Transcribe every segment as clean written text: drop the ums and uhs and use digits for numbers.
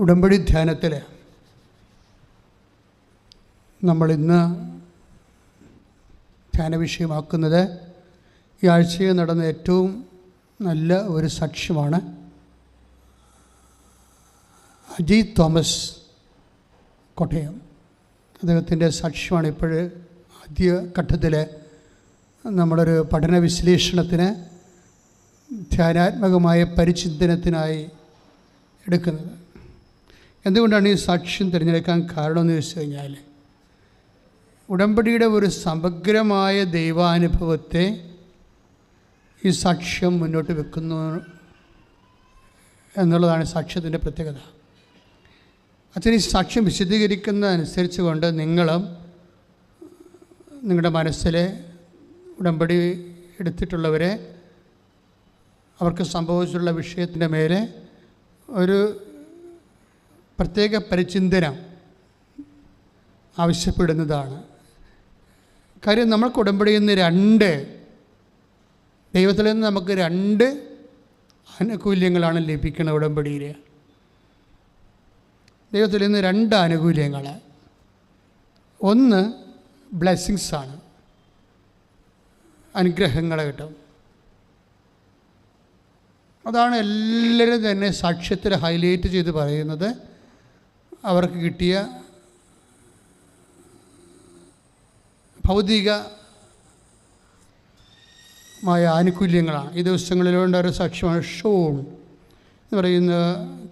ഉടമ്പടി ധ്യാനത്തിൽ നമ്മളിന്ന് ധ്യാന വിഷയമാക്കുന്നത് ഈ ആഴ്ചയിൽ നടന്ന ഏറ്റവും നല്ല ഒരു സാക്ഷ്യമാണ്. അജയ് തോമസ് കോട്ടയം, അദ്ദേഹത്തിൻ്റെ സാക്ഷ്യമാണ് ഇപ്പോൾ ആദ്യ ഘട്ടത്തിൽ നമ്മളൊരു പഠന വിശ്ലേഷണത്തിന് ധ്യാനാത്മകമായ പരിചിന്തനത്തിനായി എടുക്കുന്നത്. എന്തുകൊണ്ടാണ് ഈ സാക്ഷ്യം തിരഞ്ഞെടുക്കാൻ കാരണമെന്ന് ചോദിച്ചു കഴിഞ്ഞാൽ, ഉടമ്പടിയുടെ ഒരു സമഗ്രമായ ദൈവാനുഭവത്തെ ഈ സാക്ഷ്യം മുന്നോട്ട് വെക്കുന്നു എന്നുള്ളതാണ് സാക്ഷ്യത്തിൻ്റെ പ്രത്യേകത. അച്ഛൻ ഈ സാക്ഷ്യം വിശദീകരിക്കുന്നതനുസരിച്ച് കൊണ്ട് നിങ്ങളും നിങ്ങളുടെ മനസ്സിലെ ഉടമ്പടി എടുത്തിട്ടുള്ളവരെ അവർക്ക് സംഭവിച്ചിട്ടുള്ള വിഷയത്തിൻ്റെ മേലെ ഒരു പ്രത്യേക പരിചിന്തനം ആവശ്യപ്പെടുന്നതാണ്. കാര്യം നമ്മൾക്ക് ഉടമ്പടിയിൽ നിന്ന് ദൈവത്തിൽ നിന്ന് നമുക്ക് 2 ആനുകൂല്യങ്ങളാണ് ലഭിക്കുന്നത്. ഉടമ്പടിയിൽ ദൈവത്തിൽ നിന്ന് 2 ആനുകൂല്യങ്ങൾ. ഒന്ന് ബ്ലെസ്സിങ്സാണ്, അനുഗ്രഹങ്ങൾ കിട്ടും. അതാണ് എല്ലാവരും തന്നെ സാക്ഷ്യത്തിൽ ഹൈലൈറ്റ് ചെയ്ത് പറയുന്നത്. അവർക്ക് കിട്ടിയ ഭൗതികമായ ആനുകൂല്യങ്ങളാണ്. ഈ ദിവസങ്ങളിലുണ്ട് ഒരു സാക്ഷ്യമാണ് ഷോൺ എന്ന് പറയുന്ന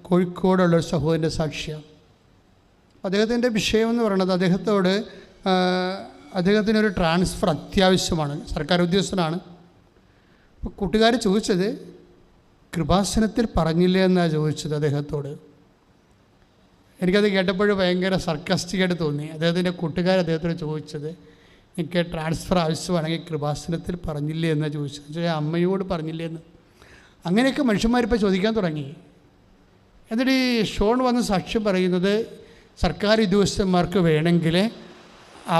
കോഴിക്കോടുള്ളൊരു സഹോദരൻ്റെ സാക്ഷ്യം. അദ്ദേഹത്തിൻ്റെ വിഷയം എന്ന് പറയുന്നത് അദ്ദേഹത്തിനൊരു ട്രാൻസ്ഫർ അത്യാവശ്യമാണ്. സർക്കാർ ഉദ്യോഗസ്ഥനാണ്. അപ്പോൾ കൂട്ടുകാർ ചോദിച്ചത് കൃപാസനത്തിൽ പറഞ്ഞില്ലേ എന്നാണ് ചോദിച്ചത് അദ്ദേഹത്തോട്. എനിക്കത് കേട്ടപ്പോൾ ഭയങ്കര സർക്കാസ്റ്റിക്കായിട്ട് തോന്നി. അദ്ദേഹത്തിൻ്റെ കൂട്ടുകാർ അദ്ദേഹത്തോട് ചോദിച്ചത്, എനിക്ക് ട്രാൻസ്ഫർ ആവശ്യമാണെങ്കിൽ കൃപാസനത്തിൽ പറഞ്ഞില്ലേ എന്നാണ് ചോദിച്ചത്. അമ്മയോട് പറഞ്ഞില്ലേ എന്ന്. അങ്ങനെയൊക്കെ മനുഷ്യന്മാരിപ്പോൾ ചോദിക്കാൻ തുടങ്ങി. എന്നിട്ട് ഈ ഷോൺ വന്ന് സാക്ഷ്യം പറയുന്നത്, സർക്കാർ ഉദ്യോഗസ്ഥന്മാർക്ക് വേണമെങ്കിൽ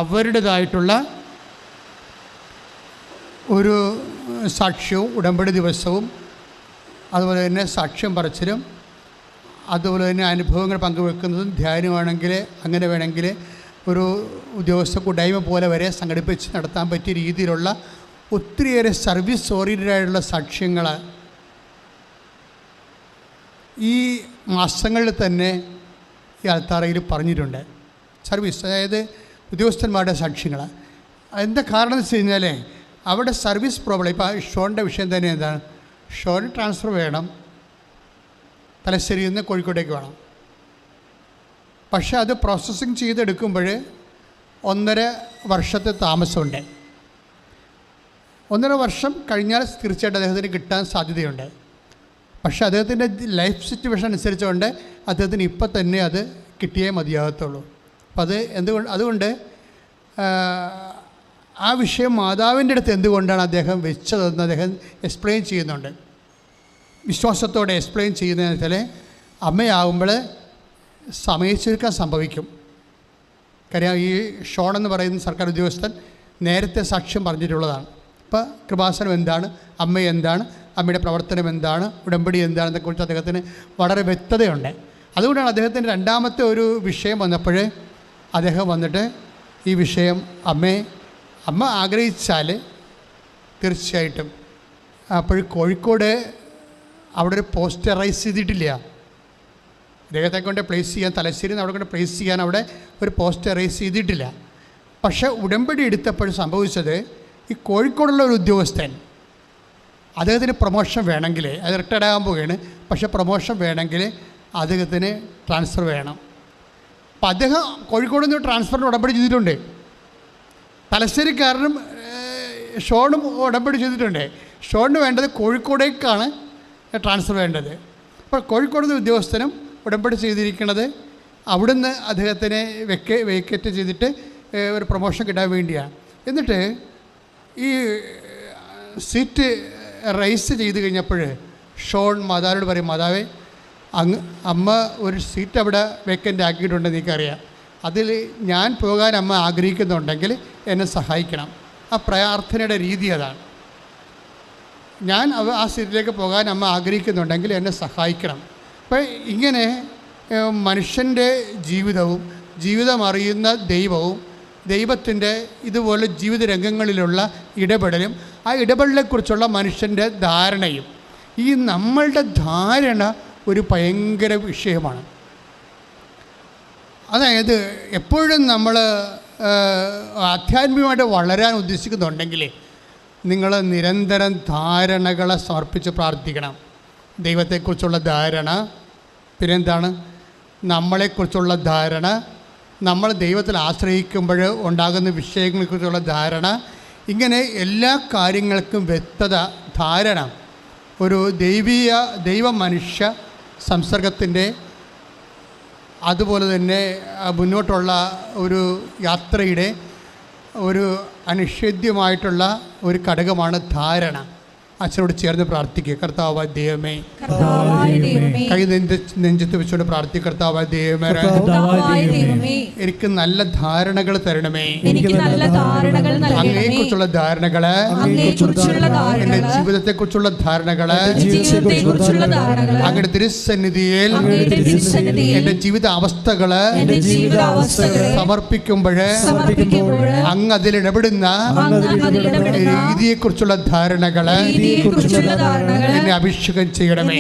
അവരുടേതായിട്ടുള്ള ഒരു സാക്ഷ്യവും ഉടമ്പടി ദിവസവും അതുപോലെ തന്നെ സാക്ഷ്യം പറച്ചിലും അതുപോലെ തന്നെ അനുഭവങ്ങൾ പങ്കുവെക്കുന്നതും ധ്യാനമാണെങ്കിൽ അങ്ങനെ വേണമെങ്കിൽ ഒരു ഉദ്യോഗസ്ഥ കൂട്ടായ്മ പോലെ വരെ സംഘടിപ്പിച്ച് നടത്താൻ പറ്റിയ രീതിയിലുള്ള ഒത്തിരിയേറെ സർവീസ് ഓറിയൻറ്റഡായിട്ടുള്ള സാക്ഷ്യങ്ങൾ ഈ മാസങ്ങളിൽ തന്നെ ഈ അൾത്താറയിൽ പറഞ്ഞിട്ടുണ്ട്. സർവീസ്, അതായത് ഉദ്യോഗസ്ഥന്മാരുടെ സാക്ഷ്യങ്ങൾ. എന്താ കാരണം എന്ന് വെച്ച് കഴിഞ്ഞാൽ അവിടെ സർവീസ് പ്രോബ്ലം. ഇപ്പോൾ ഷോണിൻ്റെ വിഷയം തന്നെ എന്താണ്, ഷോൺ ട്രാൻസ്ഫർ വേണം, തലശ്ശേരിയിൽ നിന്ന് കോഴിക്കോട്ടേക്ക് വേണം. പക്ഷേ അത് പ്രോസസ്സിങ് ചെയ്തെടുക്കുമ്പോൾ 1.5 വർഷത്തെ താമസമുണ്ട്. 1.5 വർഷം കഴിഞ്ഞാൽ തീർച്ചയായിട്ടും അദ്ദേഹത്തിന് കിട്ടാൻ സാധ്യതയുണ്ട്. പക്ഷേ അദ്ദേഹത്തിൻ്റെ ലൈഫ് സിറ്റുവേഷൻ അനുസരിച്ചുകൊണ്ട് അദ്ദേഹത്തിന് ഇപ്പം തന്നെ അത് കിട്ടിയേ മതിയാകത്തുള്ളൂ. അപ്പം അതുകൊണ്ട് ആ വിഷയം മാതാവിൻ്റെ അടുത്ത് എന്തുകൊണ്ടാണ് അദ്ദേഹം വെച്ചതെന്ന് അദ്ദേഹം എക്സ്പ്ലെയിൻ ചെയ്യുന്നുണ്ട്. വിശ്വാസത്തോടെ എക്സ്പ്ലെയിൻ ചെയ്യുന്നതെന്ന് വെച്ചാൽ, അമ്മയാകുമ്പോൾ സമയച്ചുരുക്കം സംഭവിക്കും. കാര്യം ഈ ഷോൺ എന്ന് പറയുന്ന സർക്കാർ ഉദ്യോഗസ്ഥൻ നേരത്തെ സാക്ഷ്യം പറഞ്ഞിട്ടുള്ളതാണ്. ഇപ്പോൾ കൃപാസനം എന്താണ്, അമ്മ എന്താണ്, അമ്മയുടെ പ്രവർത്തനം എന്താണ്, ഉടമ്പടി എന്താണെന്നതിനെക്കുറിച്ച് അദ്ദേഹത്തിന് വളരെ വ്യക്തതയുണ്ട്. അതുകൊണ്ടാണ് അദ്ദേഹത്തിൻ്റെ 2ാമത്തെ ഒരു വിഷയം വന്നപ്പോൾ അദ്ദേഹം വന്നിട്ട് ഈ വിഷയം അമ്മ ആഗ്രഹിച്ചാൽ തീർച്ചയായിട്ടും. അപ്പോൾ കോഴിക്കോട് അവിടെ ഒരു പോസ്റ്റ് റൈസ് ചെയ്തിട്ടില്ല. അദ്ദേഹത്തെ കൊണ്ട് പ്ലേസ് ചെയ്യാൻ, തലശ്ശേരിയിൽ നിന്ന് അവിടെ കൊണ്ട് പ്ലേസ് ചെയ്യാൻ അവിടെ ഒരു പോസ്റ്റ് റൈസ് ചെയ്തിട്ടില്ല. പക്ഷേ ഉടമ്പടി എടുത്തപ്പോൾ സംഭവിച്ചത്, ഈ കോഴിക്കോടുള്ള ഒരു ഉദ്യോഗസ്ഥൻ അദ്ദേഹത്തിന് പ്രൊമോഷൻ വേണമെങ്കിൽ, അത് റിട്ടയർഡ് ആകാൻ പോവുകയാണ്, പക്ഷേ പ്രൊമോഷൻ വേണമെങ്കിൽ അദ്ദേഹത്തിന് ട്രാൻസ്ഫർ വേണം. അപ്പം അദ്ദേഹം കോഴിക്കോട് നിന്ന് ട്രാൻസ്ഫറിന് ഉടമ്പടി ചെയ്തിട്ടുണ്ട്. തലശ്ശേരിക്കാരനും ഷോണും ഉടമ്പടി ചെയ്തിട്ടുണ്ട്. ഷോണിന് വേണ്ടത് കോഴിക്കോടേക്കാണ് ട്രാൻസ്ഫർ വേണ്ടത്. അപ്പോൾ കോഴിക്കോട് ഉദ്യോഗസ്ഥനും ഉടമ്പടി ചെയ്തിരിക്കുന്നത് അവിടുന്ന് അദ്ദേഹത്തിനെ വേക്കറ്റ് ചെയ്തിട്ട് ഒരു പ്രൊമോഷൻ കിട്ടാൻ വേണ്ടിയാണ്. എന്നിട്ട് ഈ സീറ്റ് റൈസ് ചെയ്ത് കഴിഞ്ഞപ്പോൾ ഷോൺ മാതാവിനോട് പറയും, മാതാവേ അമ്മ ഒരു സീറ്റ് അവിടെ വേക്കൻ്റ് ആക്കിയിട്ടുണ്ട്, എനിക്കറിയാം. അതിൽ ഞാൻ പോകാൻ അമ്മ ആഗ്രഹിക്കുന്നുണ്ടെങ്കിൽ എന്നെ സഹായിക്കണം. ആ പ്രാർത്ഥനയുടെ രീതി അതാണ്. ഞാൻ ആ സീറ്റിലേക്ക് പോകാൻ അമ്മ ആഗ്രഹിക്കുന്നുണ്ടെങ്കിൽ എന്നെ സഹായിക്കണം. അപ്പോൾ ഇങ്ങനെ മനുഷ്യൻ്റെ ജീവിതമറിയുന്ന ദൈവവും ദൈവത്തിൻ്റെ ഇതുപോലെ ജീവിത രംഗങ്ങളിലുള്ള ഇടപെടലും ആ ഇടപെടലിനെക്കുറിച്ചുള്ള മനുഷ്യൻ്റെ ധാരണയും, ഈ നമ്മളുടെ ധാരണ ഒരു ഭയങ്കര വിഷയമാണ്. അതായത് എപ്പോഴും നമ്മൾ ആധ്യാത്മികമായിട്ട് വളരാൻ ഉദ്ദേശിക്കുന്നുണ്ടെങ്കിൽ നിങ്ങൾ നിരന്തരം ധാരണകളെ സമർപ്പിച്ച് പ്രാർത്ഥിക്കണം. ദൈവത്തെക്കുറിച്ചുള്ള ധാരണ, പിന്നെന്താണ് നമ്മളെക്കുറിച്ചുള്ള ധാരണ, നമ്മൾ ദൈവത്തിൽ ആശ്രയിക്കുമ്പോൾ ഉണ്ടാകുന്ന വിഷയങ്ങളെക്കുറിച്ചുള്ള ധാരണ, ഇങ്ങനെ എല്ലാ കാര്യങ്ങൾക്കും വ്യക്തത, ധാരണ ഒരു ദൈവ മനുഷ്യ സംസർഗത്തിൻ്റെ അതുപോലെ തന്നെ മുന്നോട്ടുള്ള ഒരു യാത്രയുടെ ഒരു അനിഷേധ്യമായിട്ടുള്ള ഒരു ഘടകമാണ് ധാരണ. അച്ഛനോട് ചേർന്ന് പ്രാർത്ഥിക്കുക. കർത്താവായ ദൈവമേ, കൈ നെഞ്ചത്ത് വെച്ചുകൊണ്ട് പ്രാർത്ഥിക്കുക. കർത്താവായ ദൈവമേ, എനിക്ക് നല്ല ധാരണകൾ തരണമേ. അങ്ങയെക്കുറിച്ചുള്ള ധാരണകള്, എൻ്റെ ജീവിതത്തെക്കുറിച്ചുള്ള ധാരണകള് അങ്ങയുടെ തിരുസന്നിധിയിൽ എൻ്റെ ജീവിത അവസ്ഥകള് സമർപ്പിക്കുമ്പോൾ അങ്ങ് അതിലിടപെടുന്ന രീതിയെക്കുറിച്ചുള്ള ധാരണകള് എന്നെ അഭിഷേകം ചെയ്യണമേ.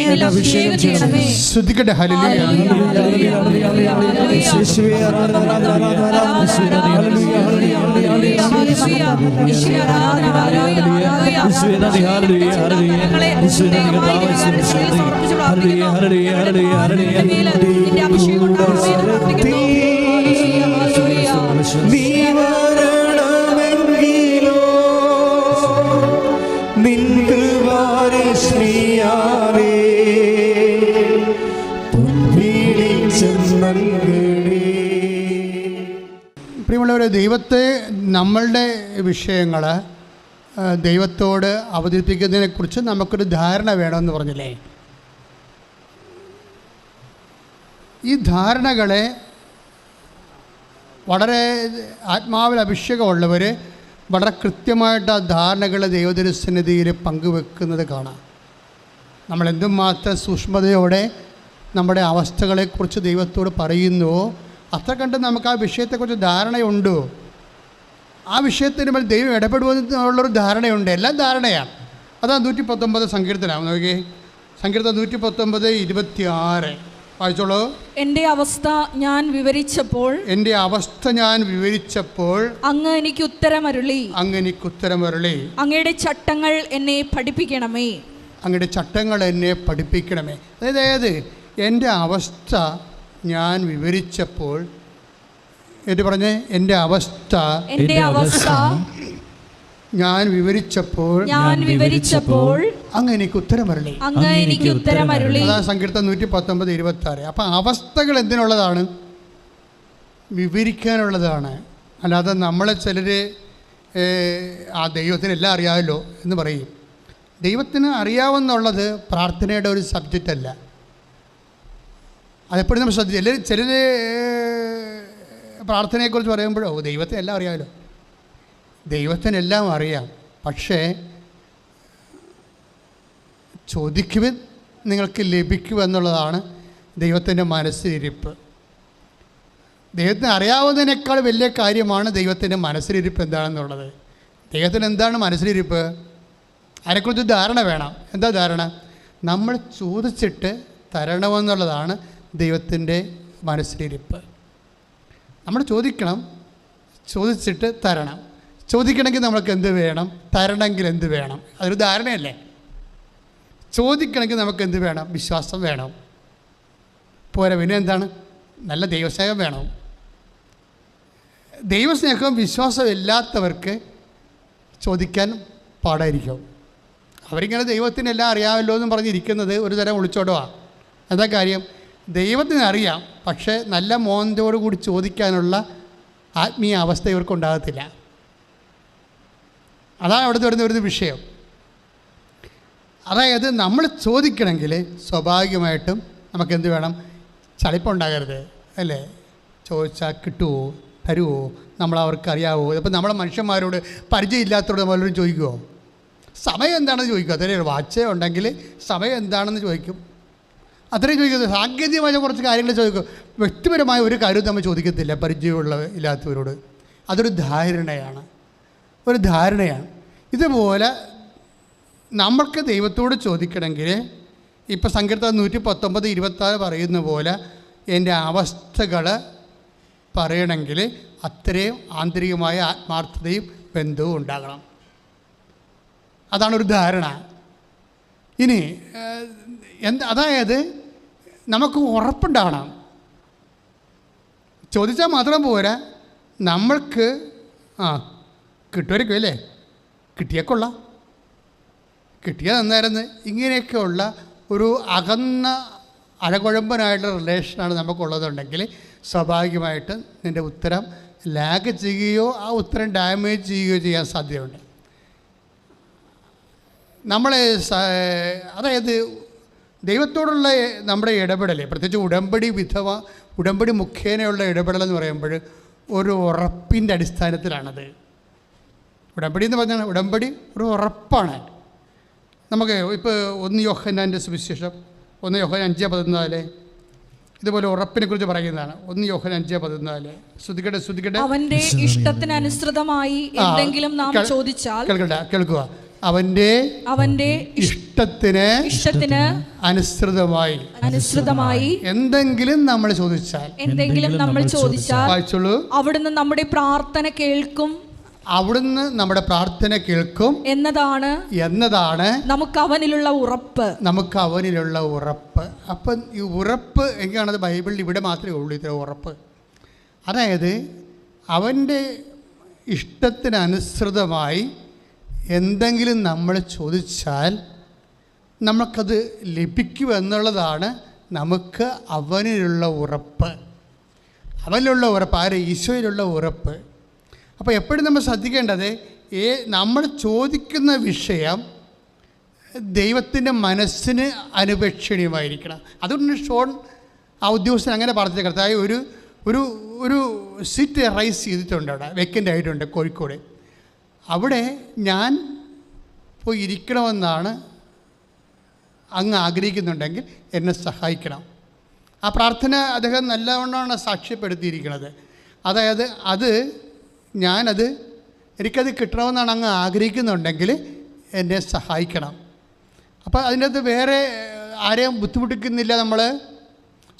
ശ്രുതിക്കട്ടെ. ഹല്ലേലൂയ. പ്രിയമുള്ളവരെ, ദൈവത്തെ നമ്മളുടെ വിഷയങ്ങൾ ദൈവത്തോട് അവതരിപ്പിക്കുന്നതിനെക്കുറിച്ച് നമുക്കൊരു ധാരണ വേണമെന്ന് പറഞ്ഞില്ലേ? ഈ ധാരണകളെ വളരെ ആത്മാവിൽ അഭിഷേകമുള്ളവർ വളരെ കൃത്യമായിട്ട് ആ ധാരണകളെ ദൈവതിരുസന്നിധിയിൽ പങ്കുവെക്കുന്നത് കാണാം. നമ്മൾ എന്തുമാത്രം സൂക്ഷ്മതയോടെ നമ്മുടെ അവസ്ഥകളെക്കുറിച്ച് ദൈവത്തോട് പറയുന്നുവോ അത്ര കണ്ട് നമുക്ക് ആ വിഷയത്തെക്കുറിച്ച് ധാരണയുണ്ടോ? ആ വിഷയത്തിന് മേൽ ദൈവം ഇടപെടുമെന്നുള്ളൊരു ധാരണയുണ്ട്. എല്ലാം ധാരണയാണ്. അതാ 119 സങ്കീർത്തനം നോക്കിയേ. സങ്കീർത്തനം 119:26 വായിച്ചോളൂ. എൻ്റെ അവസ്ഥ ഞാൻ വിവരിച്ചപ്പോൾ അങ്ങ് എനിക്ക് ഉത്തരമരുളി. അങ്ങയുടെ ചട്ടങ്ങൾ എന്നെ പഠിപ്പിക്കണമേ. അതായത് എൻ്റെ അവസ്ഥ ഞാൻ വിവരിച്ചപ്പോൾ, എന്നിട്ട് പറഞ്ഞേ, എൻ്റെ അവസ്ഥ ഞാൻ വിവരിച്ചപ്പോൾ അങ്ങ് എനിക്ക് ഉത്തരമരുളി. അതാണ് സങ്കീർത്തനം 119:26. അപ്പം അവസ്ഥകൾ എന്തിനുള്ളതാണ്? വിവരിക്കാനുള്ളതാണ്. അല്ലാതെ നമ്മളെ ചിലർ ആ ദൈവത്തിന് എല്ലാം അറിയാമല്ലോ എന്ന് പറയും. ദൈവത്തിന് അറിയാവുന്നുള്ളത് പ്രാർത്ഥനയുടെ ഒരു സബ്ജക്റ്റ് അല്ല. അതെപ്പോഴും നമ്മൾ ശ്രദ്ധിച്ചു. ചിലർ പ്രാർത്ഥനയെക്കുറിച്ച് പറയുമ്പോഴോ ദൈവത്തിന് എല്ലാം അറിയാമല്ലോ. ദൈവത്തിനെല്ലാം അറിയാം. പക്ഷേ ചോദിക്കുവിൻ നിങ്ങൾക്ക് ലഭിക്കുമെന്നുള്ളതാണ് ദൈവത്തിൻ്റെ മനസ്സിലിരിപ്പ്. ദൈവത്തിന് അറിയാവുന്നതിനേക്കാൾ വലിയ കാര്യമാണ് ദൈവത്തിൻ്റെ മനസ്സിലിരിപ്പ് എന്താണെന്നുള്ളത്. ദൈവത്തിന് എന്താണ് മനസ്സിലിരിപ്പ്? അതിനെക്കുറിച്ച് ധാരണ വേണം. എന്താ ധാരണ? നമ്മൾ ചോദിച്ചിട്ട് തരണമെന്നുള്ളതാണ് ദൈവത്തിൻ്റെ മനസ്സിലിരിപ്പ്. നമ്മൾ ചോദിക്കണം, ചോദിച്ചിട്ട് തരണം. ചോദിക്കണമെങ്കിൽ നമ്മൾക്ക് എന്ത് വേണം? തരണമെങ്കിൽ എന്ത് വേണം? അതൊരു ധാരണയല്ലേ? ചോദിക്കണമെങ്കിൽ നമുക്ക് എന്ത് വേണം? വിശ്വാസം വേണം. പോരാ, പിന്നെ എന്താണ്? നല്ല ദൈവസ്നേഹം വേണം. ദൈവസ്നേഹവും വിശ്വാസം ഇല്ലാത്തവർക്ക് ചോദിക്കാൻ പാടായിരിക്കും. അവരിങ്ങനെ ദൈവത്തിനെല്ലാം അറിയാമല്ലോ എന്നും പറഞ്ഞിരിക്കുന്നത് ഒരു തരം ഒളിച്ചോടുവാണ്. എന്താ കാര്യം? ദൈവത്തിന് അറിയാം, പക്ഷേ നല്ല മോഹത്തോടു കൂടി ചോദിക്കാനുള്ള ആത്മീയ അവസ്ഥ ഇവർക്കുണ്ടാകത്തില്ല. അതാണ് അവിടുത്തെ വരുന്ന വിഷയം. അതായത് നമ്മൾ ചോദിക്കണമെങ്കിൽ സ്വാഭാവികമായിട്ടും നമുക്കെന്ത് വേണം? ചളിപ്പുണ്ടാകരുത്, അല്ലേ? ചോദിച്ചാൽ കിട്ടുമോ, തരുമോ, നമ്മളവർക്ക് അറിയാവോ? ഇപ്പം നമ്മളെ മനുഷ്യന്മാരോട് പരിചയമില്ലാത്തവരോട് നമ്മളോട് ചോദിക്കുമോ? സമയം എന്താണെന്ന് ചോദിക്കും. അതിൽ വാച്ച് ഉണ്ടെങ്കിൽ സമയം എന്താണെന്ന് ചോദിക്കും. അത്രയും ചോദിക്കുന്നത്. സാങ്കേതികമായ കുറച്ച് കാര്യങ്ങൾ ചോദിക്കും. വ്യക്തിപരമായ ഒരു കാര്യവും നമ്മൾ ചോദിക്കത്തില്ല പരിചയമുള്ള ഇല്ലാത്തവരോട്. അതൊരു ധാരണയാണ്, ഒരു ധാരണയാണ്. ഇതുപോലെ നമ്മൾക്ക് ദൈവത്തോട് ചോദിക്കണമെങ്കിൽ ഇപ്പോൾ സങ്കീർത്തനം 119:26 പറയുന്ന പോലെ എൻ്റെ അവസ്ഥകൾ പറയണമെങ്കിൽ അത്രയും ആന്തരികമായ ആത്മാർത്ഥതയും ബന്ധവും ഉണ്ടാകണം. അതാണൊരു ധാരണ. ഇനി അതായത് നമുക്ക് ഉറപ്പുണ്ടാകണം. ചോദിച്ചാൽ മാത്രം പോരാ, നമ്മൾക്ക് കിട്ടുമായിരിക്കും അല്ലേ, കിട്ടിയേക്കൊള്ളാം, കിട്ടിയാൽ നന്നായിരുന്നു. ഇങ്ങനെയൊക്കെയുള്ള ഒരു അകന്ന അഴകുഴമ്പനായിട്ടുള്ള റിലേഷനാണ് നമുക്കുള്ളതുണ്ടെങ്കിൽ സ്വാഭാവികമായിട്ട് നിൻ്റെ ഉത്തരം ലാഗ് ചെയ്യുകയോ ആ ഉത്തരം ഡാമേജ് ചെയ്യുകയോ ചെയ്യാൻ സാധ്യതയുണ്ട്. നമ്മളെ അതായത് ദൈവത്തോടുള്ള നമ്മുടെ ഇടപെടൽ, പ്രത്യേകിച്ച് ഉടമ്പടി മുഖേനയുള്ള ഇടപെടലെന്ന് പറയുമ്പോൾ ഒരു ഉറപ്പിൻ്റെ അടിസ്ഥാനത്തിലാണത്. ഉടമ്പടി എന്ന് പറഞ്ഞാൽ ഉടമ്പടി ഒരു ഉറപ്പാണ്. നമുക്ക് ഇപ്പോൾ 1 യോഹന്നാൻ്റെ സുവിശേഷം 1 യോഹന്നാൻ 5:14 ഇതുപോലെ ഉറപ്പിനെ കുറിച്ച് പറയുന്നതാണ്. 1 യോഹന്നാൻ 5:14 ശ്രദ്ധിക്കട്ടെ. അവന്റെ ഇഷ്ടത്തിനനുസൃതമായി എന്തെങ്കിലും നാം ചോദിച്ചാൽ, കേൾക്കുക, അവന്റെ ഇഷ്ടത്തിന് അനുസൃതമായി എന്തെങ്കിലും നമ്മൾ ചോദിച്ചാൽ അവിടുന്ന് നമ്മുടെ പ്രാർത്ഥന കേൾക്കും എന്നതാണ് നമുക്ക് അവനിലുള്ള ഉറപ്പ്. അപ്പം ഈ ഉറപ്പ് എങ്ങനെയാണത് ബൈബിളിൽ ഇവിടെ മാത്രമേ ഉള്ളൂ, ഇത്ര ഉറപ്പ്. അതായത് അവൻ്റെ ഇഷ്ടത്തിനനുസൃതമായി എന്തെങ്കിലും നമ്മൾ ചോദിച്ചാൽ നമുക്കത് ലഭിക്കുമെന്നുള്ളതാണ് നമുക്ക് അവനിലുള്ള ഉറപ്പ്. ആര്? ഈശോയിലുള്ള ഉറപ്പ്. അപ്പോൾ എപ്പോഴും നമ്മൾ ശ്രദ്ധിക്കേണ്ടത് നമ്മൾ ചോദിക്കുന്ന വിഷയം ദൈവത്തിൻ്റെ മനസ്സിന് അനുപേക്ഷണീയമായിരിക്കണം. അതുകൊണ്ട് ഷോൺ ആ ഉദ്യോഗസ്ഥൻ അങ്ങനെ പറഞ്ഞത്. കർത്താവ് ഒരു സീറ്റ് റൈസ് ചെയ്തിട്ടുണ്ട്, അവിടെ വേക്കൻ്റ് ആയിട്ടുണ്ട് കോഴിക്കോട്. അവിടെ ഞാൻ പോയി ഇരിക്കണമെന്നാണ് അങ്ങ് ആഗ്രഹിക്കുന്നുണ്ടെങ്കിൽ എന്നെ സഹായിക്കണം. ആ പ്രാർത്ഥന അദ്ദേഹം നല്ലവണ്ണമാണ് സാക്ഷ്യപ്പെടുത്തിയിരിക്കുന്നത്. അതായത് എനിക്കത് കിട്ടണമെന്നാണ് അങ്ങ് ആഗ്രഹിക്കുന്നുണ്ടെങ്കിൽ എന്നെ സഹായിക്കണം. അപ്പോൾ അതിൻ്റെ അകത്ത് വേറെ ആരെയും ബുദ്ധിമുട്ടിക്കുന്നില്ല. നമ്മൾ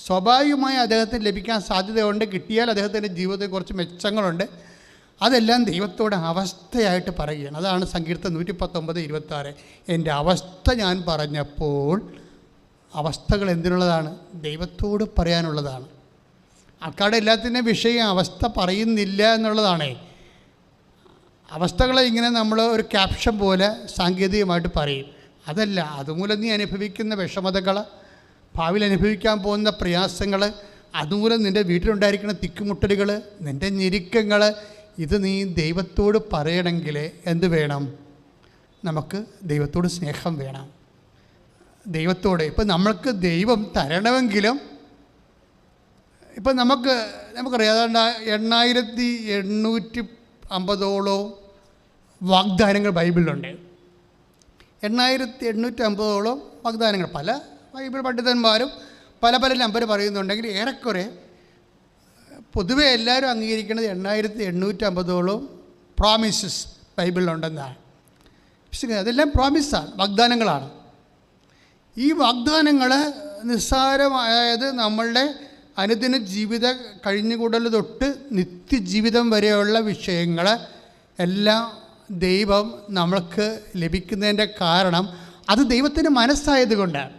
സ്വാഭാവികമായി അദ്ദേഹത്തിന് ലഭിക്കാൻ സാധ്യതയുണ്ട്. കിട്ടിയാൽ അദ്ദേഹത്തിൻ്റെ ജീവിതത്തിൽ കുറച്ച് മെച്ചങ്ങളുണ്ട്. അതെല്ലാം ദൈവത്തോട് അവസ്ഥയായിട്ട് പറയുകയാണ്. അതാണ് സങ്കീർത്തനം 119:26. എൻ്റെ അവസ്ഥ ഞാൻ പറഞ്ഞപ്പോൾ, അവസ്ഥകൾ എന്തിനുള്ളതാണ്? ദൈവത്തോട് പറയാനുള്ളതാണ്. ആൾക്കാരുടെ എല്ലാത്തിൻ്റെയും വിഷയം അവസ്ഥ പറയുന്നില്ല എന്നുള്ളതാണ്. അവസ്ഥകളെ ഇങ്ങനെ നമ്മൾ ഒരു ക്യാപ്ഷൻ പോലെ സാങ്കേതികമായിട്ട് പറയും. അതല്ല, അതുമൂലം നീ അനുഭവിക്കുന്ന വിഷമതകൾ, ഭാവിയിൽ അനുഭവിക്കാൻ പോകുന്ന പ്രയാസങ്ങൾ, അതുമൂലം നിൻ്റെ വീട്ടിലുണ്ടായിരിക്കുന്ന തിക്കുമുട്ടലുകൾ, നിൻ്റെ ഞെരുക്കങ്ങൾ, ഇത് നീ ദൈവത്തോട് പറയണമെങ്കിൽ എന്ത് വേണം? നമുക്ക് ദൈവത്തോട് സ്നേഹം വേണം. ദൈവത്തോട് ഇപ്പം നമ്മൾക്ക് ദൈവം തരണമെങ്കിലും ഇപ്പം നമുക്കറിയാം, ഏതാണ്ട് 8850ഓളം വാഗ്ദാനങ്ങൾ ബൈബിളിലുണ്ട്. 8850ഓളം വാഗ്ദാനങ്ങൾ. പല ബൈബിൾ പണ്ഡിതന്മാരും പല നമ്പർ പറയുന്നുണ്ടെങ്കിൽ ഏറെക്കുറെ പൊതുവെ എല്ലാവരും അംഗീകരിക്കുന്നത് 8850ഓളം പ്രോമിസസ് ബൈബിളിലുണ്ടെന്നാണ്. പക്ഷേ അതെല്ലാം പ്രോമിസാണ്, വാഗ്ദാനങ്ങളാണ്. ഈ വാഗ്ദാനങ്ങൾ നിസ്സാരമായത് നമ്മളുടെ അനുദിന ജീവിത കഴിഞ്ഞുകൂടൽ തൊട്ട് നിത്യജീവിതം വരെയുള്ള വിഷയങ്ങൾ എല്ലാം ദൈവം നമ്മൾക്ക് ലഭിക്കുന്നതിൻ്റെ കാരണം അത് ദൈവത്തിന് മനസ്സായത് കൊണ്ടാണ്.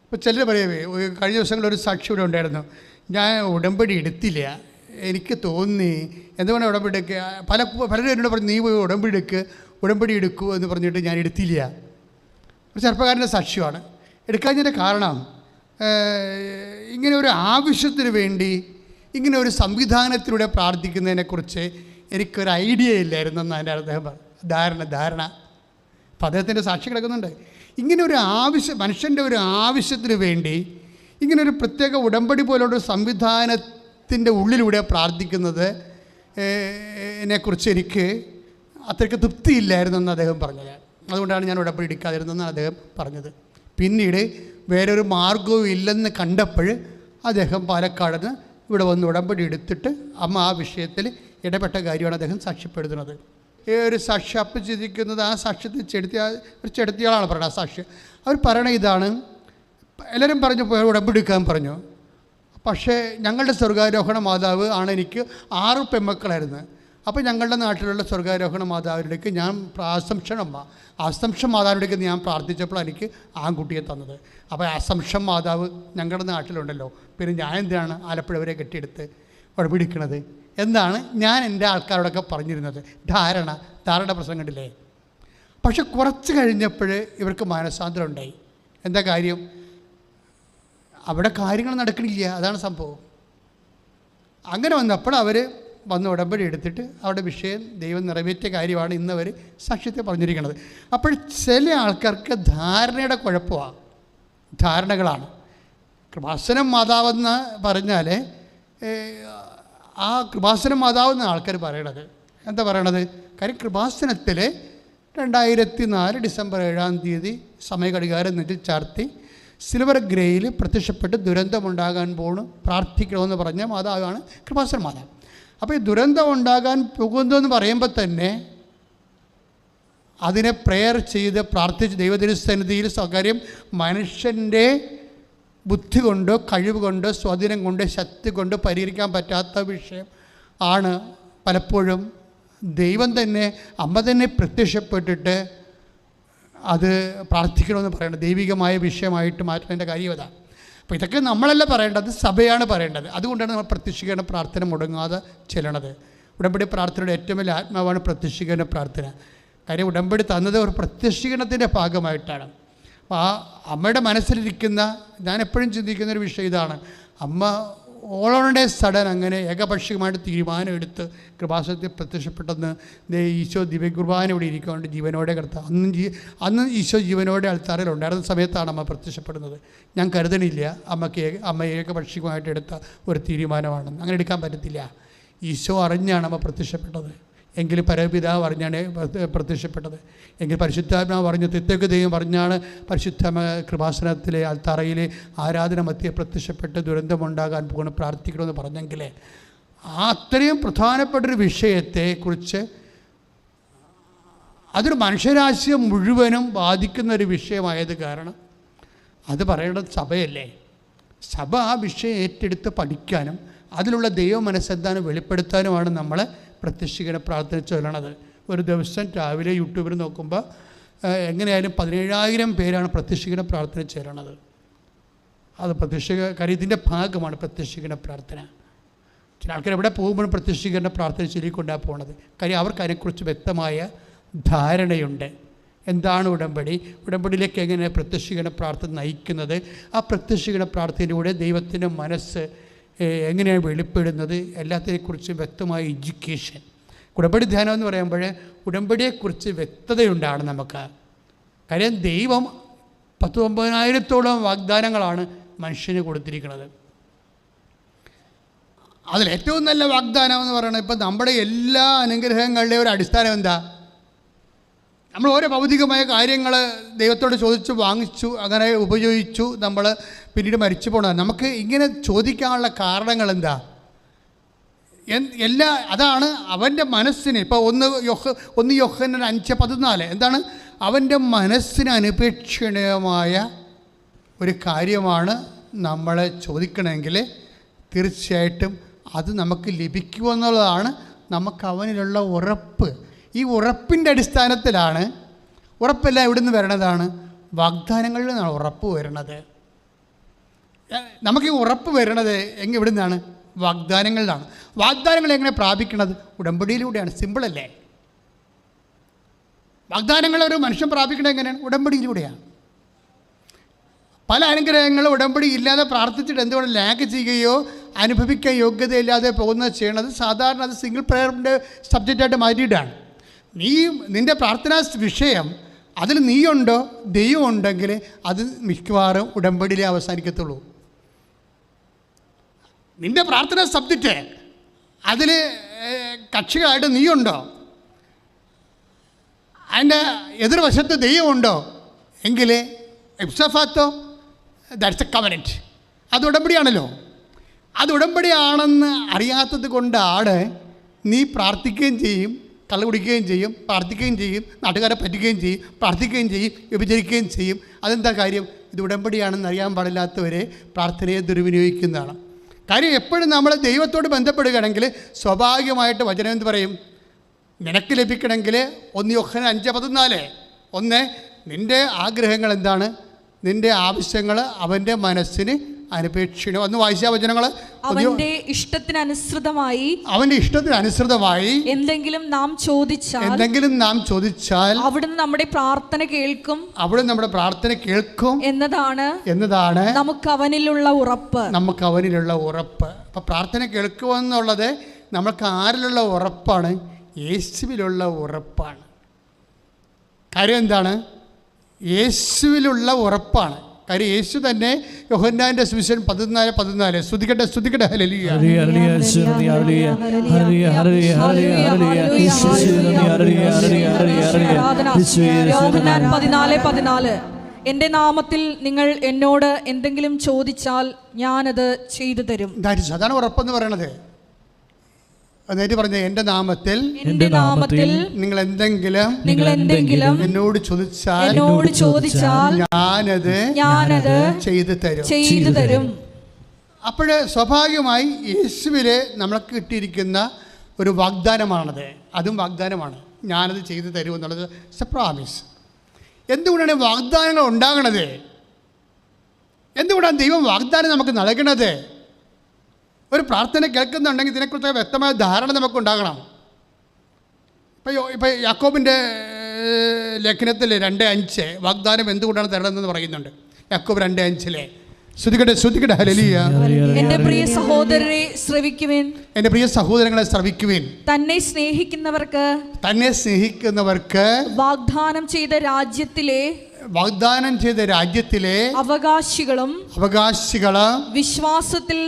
ഇപ്പോൾ ചിലർ പറയവേ, കഴിഞ്ഞ ദിവസങ്ങളിൽ ഒരു സാക്ഷി ഇവിടെ ഉണ്ടായിരുന്നു, ഞാൻ ഉടമ്പടി എടുത്തില്ല, എനിക്ക് തോന്നി, എന്തുകൊണ്ടാണ് ഉടമ്പടി എടുക്കുക? പലരും എന്നോട് പറഞ്ഞു, നീ പോയി ഉടമ്പടി എടുക്കൂ എന്ന് പറഞ്ഞിട്ട് ഞാൻ എടുത്തില്ല. ഒരു ചെറുപ്പക്കാരൻ്റെ സാക്ഷ്യമാണ്. എടുക്കാഞ്ഞതിൻ്റെ കാരണം ഇങ്ങനെ ഒരു ആവശ്യത്തിന് വേണ്ടി ഇങ്ങനെ ഒരു സംവിധാനത്തിലൂടെ പ്രാർത്ഥിക്കുന്നതിനെക്കുറിച്ച് എനിക്കൊരു ഐഡിയ ഇല്ലായിരുന്നു എന്നാണ് അദ്ദേഹം ധാരണ. അപ്പോൾ അദ്ദേഹത്തിൻ്റെ സാക്ഷി കിടക്കുന്നുണ്ട്. ഇങ്ങനെ ഒരു മനുഷ്യൻ്റെ ഒരു ആവശ്യത്തിന് വേണ്ടി ഇങ്ങനൊരു പ്രത്യേക ഉടമ്പടി പോലുള്ള സംവിധാനത്തിൻ്റെ ഉള്ളിലൂടെ പ്രാർത്ഥിക്കുന്നത് എന്നെക്കുറിച്ച് എനിക്ക് അത്രയ്ക്ക് തൃപ്തിയില്ലായിരുന്നെന്ന് അദ്ദേഹം പറഞ്ഞത്. അതുകൊണ്ടാണ് ഞാൻ ഉടമ്പടി എടുക്കാതിരുന്നതെന്നാണ് അദ്ദേഹം പറഞ്ഞത്. പിന്നീട് വേറൊരു മാർഗവും ഇല്ലെന്ന് കണ്ടപ്പോൾ അദ്ദേഹം പാലക്കാട് നിന്ന് ഇവിടെ വന്ന് ഉടമ്പടി എടുത്തിട്ട് അമ്മ ആ വിഷയത്തിൽ ഇടപെട്ട കാര്യമാണ് അദ്ദേഹം സാക്ഷ്യപ്പെടുത്തുന്നത്. ഈ ഒരു സാക്ഷ്യം അപ്പം ചിന്തിക്കുന്നത് ആ സാക്ഷ്യത്തിൽ ഒരു ചെടുത്തിയാളാണ് പറയുന്നത്. ആ സാക്ഷ്യം അവർ പറയണ ഇതാണ്, എല്ലാവരും പറഞ്ഞു ഉടമ്പടി എടുക്കാൻ പറഞ്ഞു. പക്ഷേ ഞങ്ങളുടെ സ്വർഗാരോഹണ മാതാവ് ആണ് എനിക്ക് 6 പെൺമക്കളായിരുന്നു. അപ്പോൾ ഞങ്ങളുടെ നാട്ടിലുള്ള സ്വർഗാരോഹണ മാതാവിലേക്ക് ഞാൻ അസംഷം മാതാവിലേക്ക് ഞാൻ പ്രാർത്ഥിച്ചപ്പോൾ എനിക്ക് ആൺകുട്ടിയെ തന്നത്. അപ്പോൾ അസംഷം മാതാവ് ഞങ്ങളുടെ നാട്ടിലുണ്ടല്ലോ, പിന്നെ ഞാൻ എന്തിനാണ് ആലപ്പുഴ വരെ കെട്ടിയെടുത്ത് ഉടപിടിക്കണത് എന്നാണ് ഞാൻ എൻ്റെ ആൾക്കാരോടൊക്കെ പറഞ്ഞിരുന്നത്. ധാരണ പ്രശ്നം കണ്ടില്ലേ. പക്ഷെ കുറച്ച് കഴിഞ്ഞപ്പോൾ ഇവർക്ക് മാനസാന്തരം ഉണ്ടായി. എന്താ കാര്യം? അവിടെ കാര്യങ്ങൾ നടക്കണില്ല, അതാണ് സംഭവം. അങ്ങനെ വന്നപ്പോൾ അവർ വന്ന് ഉടമ്പടി എടുത്തിട്ട് അവരുടെ വിഷയം ദൈവം നിറവേറ്റിയ കാര്യമാണ് ഇന്നവർ സാക്ഷ്യത്തെ പറഞ്ഞിരിക്കുന്നത്. അപ്പോൾ ചില ആൾക്കാർക്ക് ധാരണയുടെ കുഴപ്പമാണ്, ധാരണകളാണ്. കൃപാസനം മാതാവെന്ന് പറഞ്ഞാൽ ആ കൃപാസനം മാതാവെന്ന ആൾക്കാർ പറയണത് എന്താ പറയണത്? കാര്യം കൃപാസനത്തിൽ 2004 ഡിസംബർ 7-ാം തീയതി സമയഘടികാരം നെറ്റിൽ ചാർത്തി സിൽവർ ഗ്രേയിൽ പ്രത്യക്ഷപ്പെട്ട് ദുരന്തമുണ്ടാകാൻ പ്രാർത്ഥിക്കണമെന്ന് പറഞ്ഞ മാതാവാണ് കൃപാസന മാതാവ്. അപ്പോൾ ഈ ദുരന്തം ഉണ്ടാകാൻ പോകുന്നതെന്ന് പറയുമ്പോൾ തന്നെ അതിനെ പ്രെയർ ചെയ്ത് പ്രാർത്ഥിച്ച് ദൈവതിരുസന്നിധിയിൽ സ്വകാര്യം മനുഷ്യൻ്റെ ബുദ്ധി കൊണ്ടോ കഴിവ് കൊണ്ടോ സ്വാധീനം കൊണ്ടോ ശക്തി കൊണ്ടോ പരിഹരിക്കാൻ പറ്റാത്ത വിഷയം ആണ് പലപ്പോഴും ദൈവം തന്നെ അമ്മ തന്നെ പ്രത്യക്ഷപ്പെട്ടിട്ട് അത് പ്രാർത്ഥിക്കണമെന്ന് പറയേണ്ടത് ദൈവികമായ വിഷയമായിട്ട് മാറ്റുന്നതിൻ്റെ കാര്യം അതാണ്. അപ്പോൾ ഇതൊക്കെ നമ്മളല്ല പറയേണ്ടത്, സഭയാണ് പറയേണ്ടത്. അതുകൊണ്ടാണ് നമ്മൾ പ്രത്യക്ഷീകരണ പ്രാർത്ഥന മുടങ്ങാതെ ചെല്ലണത്. ഉടമ്പടി പ്രാർത്ഥനയുടെ ഏറ്റവും വലിയ ആത്മാവാണ് പ്രത്യക്ഷീകരണ പ്രാർത്ഥന. കാര്യം ഉടമ്പടി തന്നത് ഒരു പ്രത്യക്ഷീകരണത്തിൻ്റെ ഭാഗമായിട്ടാണ്. അപ്പോൾ ആ അമ്മയുടെ മനസ്സിലിരിക്കുന്ന, ഞാൻ എപ്പോഴും ചിന്തിക്കുന്നൊരു വിഷയം ഇതാണ്, അമ്മ ഓളോടെ സഡൻ അങ്ങനെ ഏകപക്ഷീയമായിട്ട് തീരുമാനമെടുത്ത് കൃപാസനത്തിൽ പ്രത്യക്ഷപ്പെട്ടെന്ന് ഈശോ ദിവ്യകുർബാന ഇവിടെ ഇരിക്കൊണ്ട് ജീവനോടെ കിടത്തുക. അന്ന് ഈശോ ജീവനോടെ അൾത്താറിൽ ഉണ്ടായിരുന്ന സമയത്താണ് അമ്മ പ്രത്യക്ഷപ്പെടുന്നത്. ഞാൻ കരുതണില്ല അമ്മ ഏകപക്ഷീയമായിട്ട് എടുത്ത ഒരു തീരുമാനമാണെന്ന്. അങ്ങനെ എടുക്കാൻ പറ്റത്തില്ല. ഈശോ അറിഞ്ഞാണ് അമ്മ പ്രത്യക്ഷപ്പെട്ടത്. എങ്കിൽ പരപിതാവ് അറിഞ്ഞാണ് പ്രത്യക്ഷപ്പെട്ടത്. എങ്കിൽ പരിശുദ്ധാത്മാവ് പറഞ്ഞു, തിത്തേക്ക് ദൈവം പറഞ്ഞാണ് പരിശുദ്ധ കൃപാസനത്തിലെ അൽത്തറയിലെ ആരാധന മധ്യേ പ്രത്യക്ഷപ്പെട്ട് ദുരന്തമുണ്ടാകാൻ പോകണം പ്രാർത്ഥിക്കണമെന്ന് പറഞ്ഞെങ്കിൽ ആ അത്രയും പ്രധാനപ്പെട്ടൊരു വിഷയത്തെക്കുറിച്ച് അതൊരു മനുഷ്യരാശിയെ മുഴുവനും ബാധിക്കുന്നൊരു വിഷയമായത് കാരണം അത് പറയേണ്ടത് സഭയല്ലേ. സഭ ആ വിഷയം ഏറ്റെടുത്ത് പഠിക്കാനും അതിലുള്ള ദൈവ മനസ്സെന്താനും വെളിപ്പെടുത്താനുമാണ് നമ്മൾ പ്രത്യക്ഷീകരണ പ്രാർത്ഥന ചൊല്ലണത്. ഒരു ദിവസം രാവിലെ യൂട്യൂബിൽ നോക്കുമ്പോൾ എങ്ങനെയായാലും 17,000 പേരാണ് പ്രത്യക്ഷീകരണ പ്രാർത്ഥന ചേരണത്. അത് കാര്യത്തിൻ്റെ ഭാഗമാണ് പ്രത്യക്ഷീകരണ പ്രാർത്ഥന. ചില ആൾക്കാർ എവിടെ പോകുമ്പോഴും പ്രത്യക്ഷീകരണ പ്രാർത്ഥന ചൊല്ലിക്കൊണ്ടാണ് പോണത്. കാര്യം അവർക്ക് അതിനെക്കുറിച്ച് വ്യക്തമായ ധാരണയുണ്ട്. എന്താണ് ഉടമ്പടിയിലേക്ക് എങ്ങനെ പ്രത്യക്ഷീകരണ പ്രാർത്ഥന നയിക്കുന്നത്, ആ പ്രത്യക്ഷീകരണ പ്രാർത്ഥനയിലൂടെ ദൈവത്തിൻ്റെ മനസ്സ് എങ്ങനെയാണ് വെളിപ്പെടുന്നത്, എല്ലാത്തിനെക്കുറിച്ച് വ്യക്തമായ എഡ്യൂക്കേഷൻ. ഉടമ്പടി ധ്യാനം എന്ന് പറയുമ്പോൾ ഉടമ്പടിയെക്കുറിച്ച് വ്യക്തതയുണ്ടാണ് നമുക്ക്. കാര്യം ദൈവം 19,000-ഓളം വാഗ്ദാനങ്ങളാണ് മനുഷ്യന് കൊടുത്തിരിക്കുന്നത്. അതിലേറ്റവും നല്ല വാഗ്ദാനം എന്ന് പറയുന്നത് ഇപ്പം നമ്മുടെ എല്ലാ അനുഗ്രഹങ്ങളുടെയും ഒരു അടിസ്ഥാനം എന്താ? നമ്മൾ ഓരോ ഭൗതികമായ കാര്യങ്ങൾ ദൈവത്തോട് ചോദിച്ചു വാങ്ങിച്ചു, അങ്ങനെ ഉപയോഗിച്ചു, നമ്മൾ പിന്നീട് മരിച്ചു പോകണം. നമുക്ക് ഇങ്ങനെ ചോദിക്കാനുള്ള കാരണങ്ങൾ എന്താ? അതാണ് അവൻ്റെ മനസ്സിന്. ഇപ്പോൾ 1 യോഹന്നാൻ 5:14 എന്താണ്? അവൻ്റെ മനസ്സിന് അനുപേക്ഷണീയമായ ഒരു കാര്യമാണ് നമ്മൾ ചോദിക്കണമെങ്കിൽ തീർച്ചയായിട്ടും അത് നമുക്ക് ലഭിക്കുമെന്നുള്ളതാണ് നമുക്ക് അവനിലുള്ള ഉറപ്പ്. ഈ ഉറപ്പിൻ്റെ അടിസ്ഥാനത്തിലാണ്, ഉറപ്പെല്ലാം എവിടെ നിന്ന് വരണതാണ്? വാഗ്ദാനങ്ങളിൽ നിന്നാണ് ഉറപ്പ് വരുന്നത്. നമുക്ക് ഈ ഉറപ്പ് വരണത് എവിടെ നിന്നാണ്? വാഗ്ദാനങ്ങളിലാണ്. വാഗ്ദാനങ്ങൾ എങ്ങനെ പ്രാപിക്കണത്? ഉടമ്പടിയിലൂടെയാണ്. സിമ്പിളല്ലേ? വാഗ്ദാനങ്ങൾ ഒരു മനുഷ്യൻ പ്രാപിക്കണത് എങ്ങനെയാണ്? ഉടമ്പടിയിലൂടെയാണ്. പല അനുഗ്രഹങ്ങളും ഉടമ്പടി ഇല്ലാതെ പ്രാർത്ഥിച്ചിട്ട് എന്തുകൊണ്ട് ലാഗ് ചെയ്യുകയോ അനുഭവിക്കാൻ യോഗ്യതയില്ലാതെ പോകുന്നത് ചെയ്യണത് സാധാരണ അത് സിംഗിൾ പ്രയറിൻ്റെ സബ്ജക്റ്റായിട്ട് മാറ്റിയിട്ടാണ്. നിൻ്റെ പ്രാർത്ഥനാ വിഷയം അതിൽ നീയുണ്ടോ ദൈവം ഉണ്ടെങ്കിൽ അത് മിക്കവാറും ഉടമ്പടിയിലേ അവസാനിക്കത്തുള്ളൂ. നിൻ്റെ പ്രാർത്ഥനാ സബ്ജക്റ്റ് അതിൽ കക്ഷികളായിട്ട് നീയുണ്ടോ, അതിൻ്റെ എതിർവശത്ത് ദൈവമുണ്ടോ എങ്കിൽ എപ്സഫാത്തോ ദാറ്റ്സ് എ കവനൻറ്റ്. അത് ഉടമ്പടിയാണല്ലോ. അത് ഉടമ്പടിയാണെന്ന് അറിയാത്തത് കൊണ്ടാണ് നീ പ്രാർത്ഥിക്കുകയും ചെയ്യും, കള്ളു കുടിക്കുകയും ചെയ്യും, പ്രാർത്ഥിക്കുകയും ചെയ്യും, നാട്ടുകാരെ പറ്റുകയും ചെയ്യും, പ്രാർത്ഥിക്കുകയും ചെയ്യും, വ്യഭിചരിക്കുകയും ചെയ്യും. അതെന്താ കാര്യം? ഇത് ഉടമ്പടിയാണെന്ന് അറിയാൻ പാടില്ലാത്തവരെ പ്രാർത്ഥനയെ ദുർവിനിയോഗിക്കുന്നതാണ്. കാര്യം എപ്പോഴും നമ്മൾ ദൈവത്തോട് ബന്ധപ്പെടുകയാണെങ്കിൽ സ്വാഭാവികമായിട്ട് വചനം എന്ത് പറയും? നിനക്ക് ലഭിക്കണമെങ്കിൽ 1 യോഹന്നാൻ 5:14, ഒന്ന് നിൻ്റെ ആഗ്രഹങ്ങൾ എന്താണ്? നിൻ്റെ ആവശ്യങ്ങൾ അവൻ്റെ മനസ്സിന് അനുപേക്ഷിക്കണം. ഒന്ന് വായിച്ച വചനങ്ങൾ. അവന്റെ ഇഷ്ടത്തിനനുസൃതമായി എന്തെങ്കിലും നാം ചോദിച്ചാൽ അവിടുന്ന് നമ്മുടെ പ്രാർത്ഥന കേൾക്കും എന്നതാണ് നമുക്ക് അവനിലുള്ള ഉറപ്പ്. അപ്പം പ്രാർത്ഥന കേൾക്കുമെന്നുള്ളത് നമുക്ക് ആരിലുള്ള ഉറപ്പാണ്? യേശുവിലുള്ള ഉറപ്പാണ്. കാര്യം എന്താണ്? യേശുവിലുള്ള ഉറപ്പാണ്. കാര്യം യേശു തന്നെ യോഹന്നാന്റെ സുവിശേഷം 14:14 സ്തുതിക്കട്ടെ ഹല്ലേലൂയ. യോഹന്നാൻ 14:14 എൻ്റെ നാമത്തിൽ നിങ്ങൾ എന്നോട് എന്തെങ്കിലും ചോദിച്ചാൽ ഞാനത് ചെയ്തു തരും. അതാണ് ഉറപ്പെന്ന് പറയണത്. എന്നിട്ട് പറഞ്ഞ എൻ്റെ നാമത്തിൽ നിങ്ങൾ എന്തെങ്കിലും എന്നോട് ചോദിച്ചാൽ ഞാനത് ചെയ്തു തരും. അപ്പോൾ സ്വാഭാവികമായി യേശുവിലെ നമ്മൾക്ക് കിട്ടിയിരിക്കുന്ന ഒരു വാഗ്ദാനമാണത്. അതും വാഗ്ദാനമാണ്. ഞാനത് ചെയ്തു തരും എന്നുള്ളത് ഇറ്റ്സ് എ പ്രോമിസ്. എന്തുകൊണ്ടാണ് വാഗ്ദാനങ്ങൾ ഉണ്ടാകണത്? എന്തുകൊണ്ടാണ് ദൈവം വാഗ്ദാനം നമുക്ക് നൽകണത്? ഒരു പ്രാർത്ഥന കേൾക്കുന്നുണ്ടെങ്കിൽ ഇതിനെക്കുറിച്ച് വ്യക്തമായ ധാരണ നമുക്കുണ്ടാകണം. ഇപ്പോൾ യാക്കോബിൻ്റെ ലേഖനത്തിൽ 2:5 വാഗ്ദാനം എന്തുകൊണ്ടാണ് തരണമെന്ന് പറയുന്നുണ്ട്. യാക്കോബ് 2:5 ശ്രുതികട്ടെ ഹല്ലേലൂയ. എൻ്റെ പ്രിയ സഹോദരരെ ശ്രവിക്കുവിൻ, എൻ്റെ പ്രിയ സഹോദരങ്ങളെ ശ്രവിക്കുവിൻ. തന്നെ സ്നേഹിക്കുന്നവർക്ക് വാഗ്ദാനം ചെയ്ത രാജ്യത്തിലെ അവകാശികളും വിശ്വാസത്തിൽ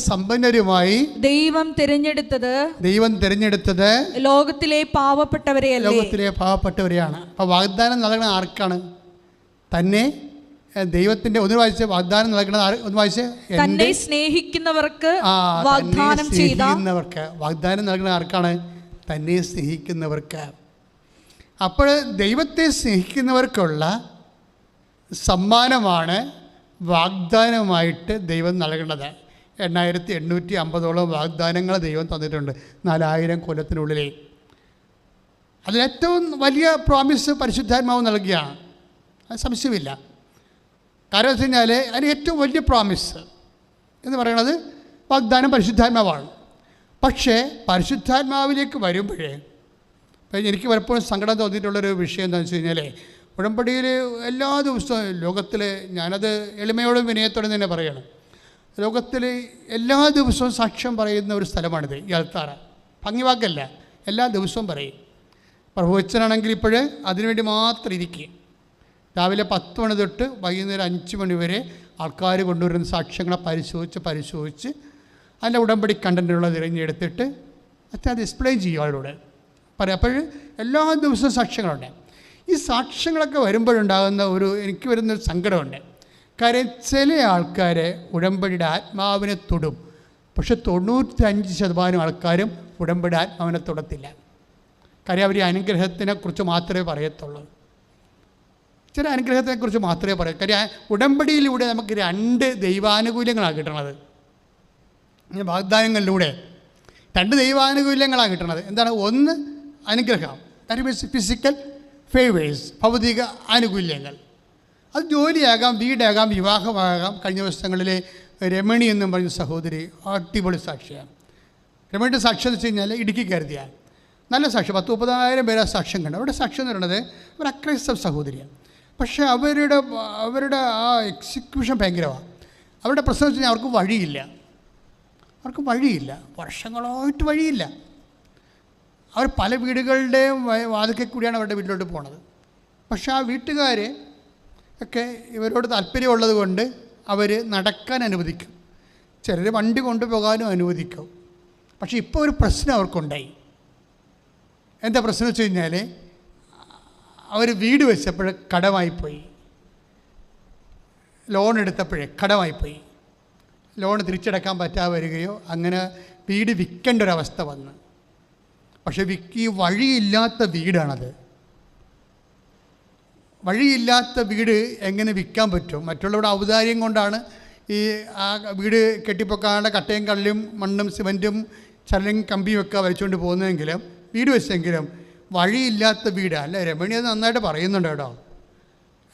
സമ്പന്നരുമായി ദൈവം തിരഞ്ഞെടുത്തത് ലോകത്തിലെ പാവപ്പെട്ടവരെയാണ്. അപ്പോൾ വാഗ്ദാനം നൽകുന്ന ആർക്കാണ്? തന്നെ ദൈവത്തിന്റെ ഒന്ന് വായിച്ച് വാഗ്ദാനം നൽകുന്നത് ഒന്ന് വായിച്ച് തന്നെ സ്നേഹിക്കുന്നവർക്ക് വാഗ്ദാനം നൽകുന്ന ആർക്കാണ്? തന്നെ സ്നേഹിക്കുന്നവർക്ക്. അപ്പോൾ ദൈവത്തെ സ്നേഹിക്കുന്നവർക്കുള്ള സമ്മാനമാണ് വാഗ്ദാനമായിട്ട് ദൈവം നൽകുന്നത്. 8850 വാഗ്ദാനങ്ങൾ ദൈവം തന്നിട്ടുണ്ട് 4000 കൊല്ലത്തിനുള്ളിലേ. അതിലേറ്റവും വലിയ പ്രോമിസ് പരിശുദ്ധാത്മാവ് നൽകിയാണ്, അത് സംശയമില്ല. കാരണം വെച്ച് കഴിഞ്ഞാൽ അതിന് ഏറ്റവും വലിയ പ്രോമിസ് എന്ന് പറയുന്നത് വാഗ്ദാനം പരിശുദ്ധാത്മാവാണ്. പക്ഷേ പരിശുദ്ധാത്മാവിലേക്ക് വരുമ്പോഴേ എനിക്ക് പലപ്പോഴും സങ്കടം തോന്നിയിട്ടുള്ളൊരു വിഷയം എന്താണെന്ന് വെച്ച് കഴിഞ്ഞാൽ, ഉടമ്പടിയിൽ എല്ലാ ദിവസവും ലോകത്തിൽ, ഞാനത് എളിമയോടും വിനയത്തോടും തന്നെ പറയണം, ലോകത്തിൽ എല്ലാ ദിവസവും സാക്ഷ്യം പറയുന്ന ഒരു സ്ഥലമാണിത് ഈ അൾത്താറ. ഭംഗിവാക്കല്ല, എല്ലാ ദിവസവും പറയും. പ്രഭുവച്ചനാണെങ്കിൽ ഇപ്പോൾ അതിനുവേണ്ടി മാത്രം ഇരിക്കുക. രാവിലെ 10 മണി തൊട്ട് വൈകുന്നേരം 5 മണി വരെ ആൾക്കാർ കൊണ്ടുവരുന്ന സാക്ഷ്യങ്ങളെ പരിശോധിച്ച് അതിൻ്റെ ഉടമ്പടി കണ്ടൻറ്റുള്ളത് തിരഞ്ഞെടുത്തിട്ട് അത് എക്സ്പ്ലെയിൻ ചെയ്യും അവരോട് പറയാം. അപ്പോൾ എല്ലാ ദിവസവും സാക്ഷ്യങ്ങളുണ്ട്. ഈ സാക്ഷ്യങ്ങളൊക്കെ വരുമ്പോഴുണ്ടാകുന്ന എനിക്ക് വരുന്നൊരു സങ്കടമുണ്ട്. കാര്യം ചില ആൾക്കാർ ഉടമ്പടിയുടെ ആത്മാവിനെ തൊടും, പക്ഷെ 95% ആൾക്കാരും ഉടമ്പടി ആത്മാവിനെ തൊടത്തില്ല. കാര്യം അവർ അനുഗ്രഹത്തിനെക്കുറിച്ച് മാത്രമേ പറയത്തുള്ളൂ. ചില അനുഗ്രഹത്തെക്കുറിച്ച് മാത്രമേ പറയൂ. കാര്യം ഉടമ്പടിയിലൂടെ നമുക്ക് 2 ദൈവാനുകൂല്യങ്ങളാണ് കിട്ടണത്. വാഗ്ദാനങ്ങളിലൂടെ 2 ദൈവാനുകൂല്യങ്ങളാണ് കിട്ടണത്. എന്താണ്? ഒന്ന് അനുഗ്രഹം, ദാറ്റ് മീൻസ് ഫിസിക്കൽ ഫേവേഴ്സ്, ഭൗതിക ആനുകൂല്യങ്ങൾ. അത് ജോലിയാകാം, വീടാകാം, വിവാഹമാകാം. കഴിഞ്ഞ ദിവസങ്ങളിൽ രമണി എന്നും പറഞ്ഞ സഹോദരി അടിപൊളി സാക്ഷിയാണ്. രമണിയുടെ സാക്ഷ്യം എന്ന് വെച്ച് കഴിഞ്ഞാൽ ഇടുക്കി കരുതിയാണ് നല്ല സാക്ഷ്യം. 30,000 പേര് സാക്ഷ്യം കണ്ടു. അവരുടെ സാക്ഷ്യം എന്ന് പറയുന്നത് ഒരു അക്രൈസ്തവ സഹോദരിയാണ്. പക്ഷേ അവരുടെ ആ എക്സിക്യൂഷൻ ഭയങ്കരമാണ്. അവരുടെ പ്രശ്നം വെച്ച് കഴിഞ്ഞാൽ അവർക്ക് വഴിയില്ല, വർഷങ്ങളായിട്ട് വഴിയില്ല. അവർ പല വീടുകളുടെയും വാതിൽക്കൽ കൂടിയാണ് അവരുടെ വീട്ടിലോട്ട് പോണത്. പക്ഷേ ആ വീട്ടുകാർ ഒക്കെ ഇവരോട് താല്പര്യമുള്ളത് കൊണ്ട് അവർ നടക്കാൻ അനുവദിക്കും, ചിലർ വണ്ടി കൊണ്ടുപോകാനും അനുവദിക്കും. പക്ഷേ ഇപ്പോൾ ഒരു പ്രശ്നം അവർക്കുണ്ടായി. എന്താ പ്രശ്നം വെച്ച് കഴിഞ്ഞാൽ അവർ വീട് വെച്ചപ്പോൾ കടമായിപ്പോയി. ലോൺ എടുത്തപ്പോഴേ കടമായിപ്പോയി. ലോൺ തിരിച്ചടക്കാൻ പറ്റാതെ വരികയോ അങ്ങനെ വീട് വിൽക്കേണ്ട ഒരവസ്ഥ വന്ന്. പക്ഷേ ഈ വഴിയില്ലാത്ത വീടാണത്. വഴിയില്ലാത്ത വീട് എങ്ങനെ വിൽക്കാൻ പറ്റും? മറ്റുള്ളവരുടെ ഔദാര്യം കൊണ്ടാണ് ഈ ആ വീട് കെട്ടിപ്പൊക്കാണ്ട് കട്ടയും കല്ലും മണ്ണും സിമൻറ്റും ചരലും കമ്പിയും ഒക്കെ വലിച്ചുകൊണ്ട് പോകുന്നതെങ്കിലും വീട് വെച്ചെങ്കിലും വഴിയില്ലാത്ത വീട് അല്ല. രമണി അത് നന്നായിട്ട് പറയുന്നുണ്ട് കേട്ടോ.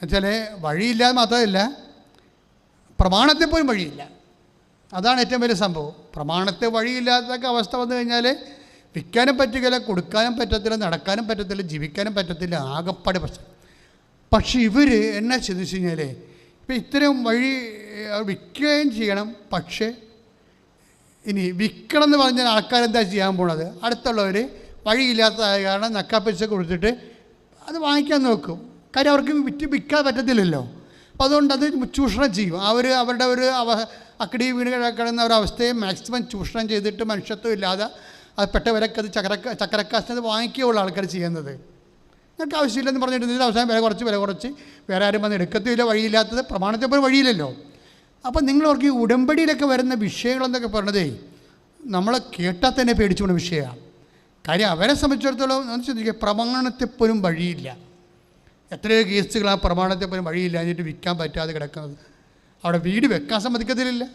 എന്നുവെച്ചാൽ വഴിയില്ലാതെ മാത്രമല്ല, പ്രമാണത്തെ പോലും വഴിയില്ല. അതാണ് ഏറ്റവും വലിയ സംഭവം. പ്രമാണത്തെ വഴിയില്ലാത്തൊക്കെ അവസ്ഥ വന്നു കഴിഞ്ഞാൽ വിൽക്കാനും പറ്റുകയില്ല, കൊടുക്കാനും പറ്റത്തില്ല, നടക്കാനും പറ്റത്തില്ല, ജീവിക്കാനും പറ്റത്തില്ല, ആകപ്പാട് പ്രശ്നം. പക്ഷെ ഇവർ എന്നാ ചിന്തിച്ചു കഴിഞ്ഞാൽ ഇപ്പം ഇത്തരം വഴി വിൽക്കുകയും ചെയ്യണം. പക്ഷേ ഇനി വിൽക്കണം എന്ന് പറഞ്ഞാൽ ആൾക്കാരെന്താ ചെയ്യാൻ പോണത്? അടുത്തുള്ളവർ വഴിയില്ലാത്തതായ കാരണം നക്കാപ്പൈസ കൊടുത്തിട്ട് അത് വാങ്ങിക്കാൻ നോക്കും. കാര്യം അവർക്ക് വിൽക്കാൻ പറ്റത്തില്ലല്ലോ. അപ്പോൾ അതുകൊണ്ട് അത് ചൂഷണം ചെയ്യും. അവരുടെ ഒരു അക്കടി വീണ് കിടക്കുന്ന ഒരവസ്ഥയെ മാക്സിമം ചൂഷണം ചെയ്തിട്ട് മനുഷ്യത്വം ഇല്ലാതെ അത് പെട്ട വിലക്ക് അത് ചക്കരക്കാശിനത് വാങ്ങിക്കുകയുള്ള ആൾക്കാർ ചെയ്യുന്നത്. നിങ്ങൾക്ക് ആവശ്യമില്ലെന്ന് പറഞ്ഞിട്ട് ഇതിൻ്റെ അവസാനം വില കുറച്ച് വേറെ ആരും വന്ന് എടുക്കത്തില്ല. വഴിയില്ലാത്തത് പ്രമാണത്തെ പോലും വഴിയില്ലല്ലോ. അപ്പം നിങ്ങളവർക്ക് ഈ ഉടമ്പടിയിലൊക്കെ വരുന്ന വിഷയങ്ങളെന്നൊക്കെ പറഞ്ഞതേ നമ്മളെ കേട്ടാൽ തന്നെ പേടിച്ചു പോകുന്ന വിഷയമാണ്. കാര്യം അവരെ സംബന്ധിച്ചിടത്തോളം എന്ന് ചിന്തിക്കുക, പ്രമാണത്തെപ്പോലും വഴിയില്ല. എത്രയോ കേസുകളാണ് പ്രമാണത്തെപ്പോലും വഴിയില്ല എന്നിട്ട് വിൽക്കാൻ പറ്റാതെ കിടക്കുന്നത്. അവിടെ വീട് വെക്കാൻ സമ്മതിക്കത്തില്ല.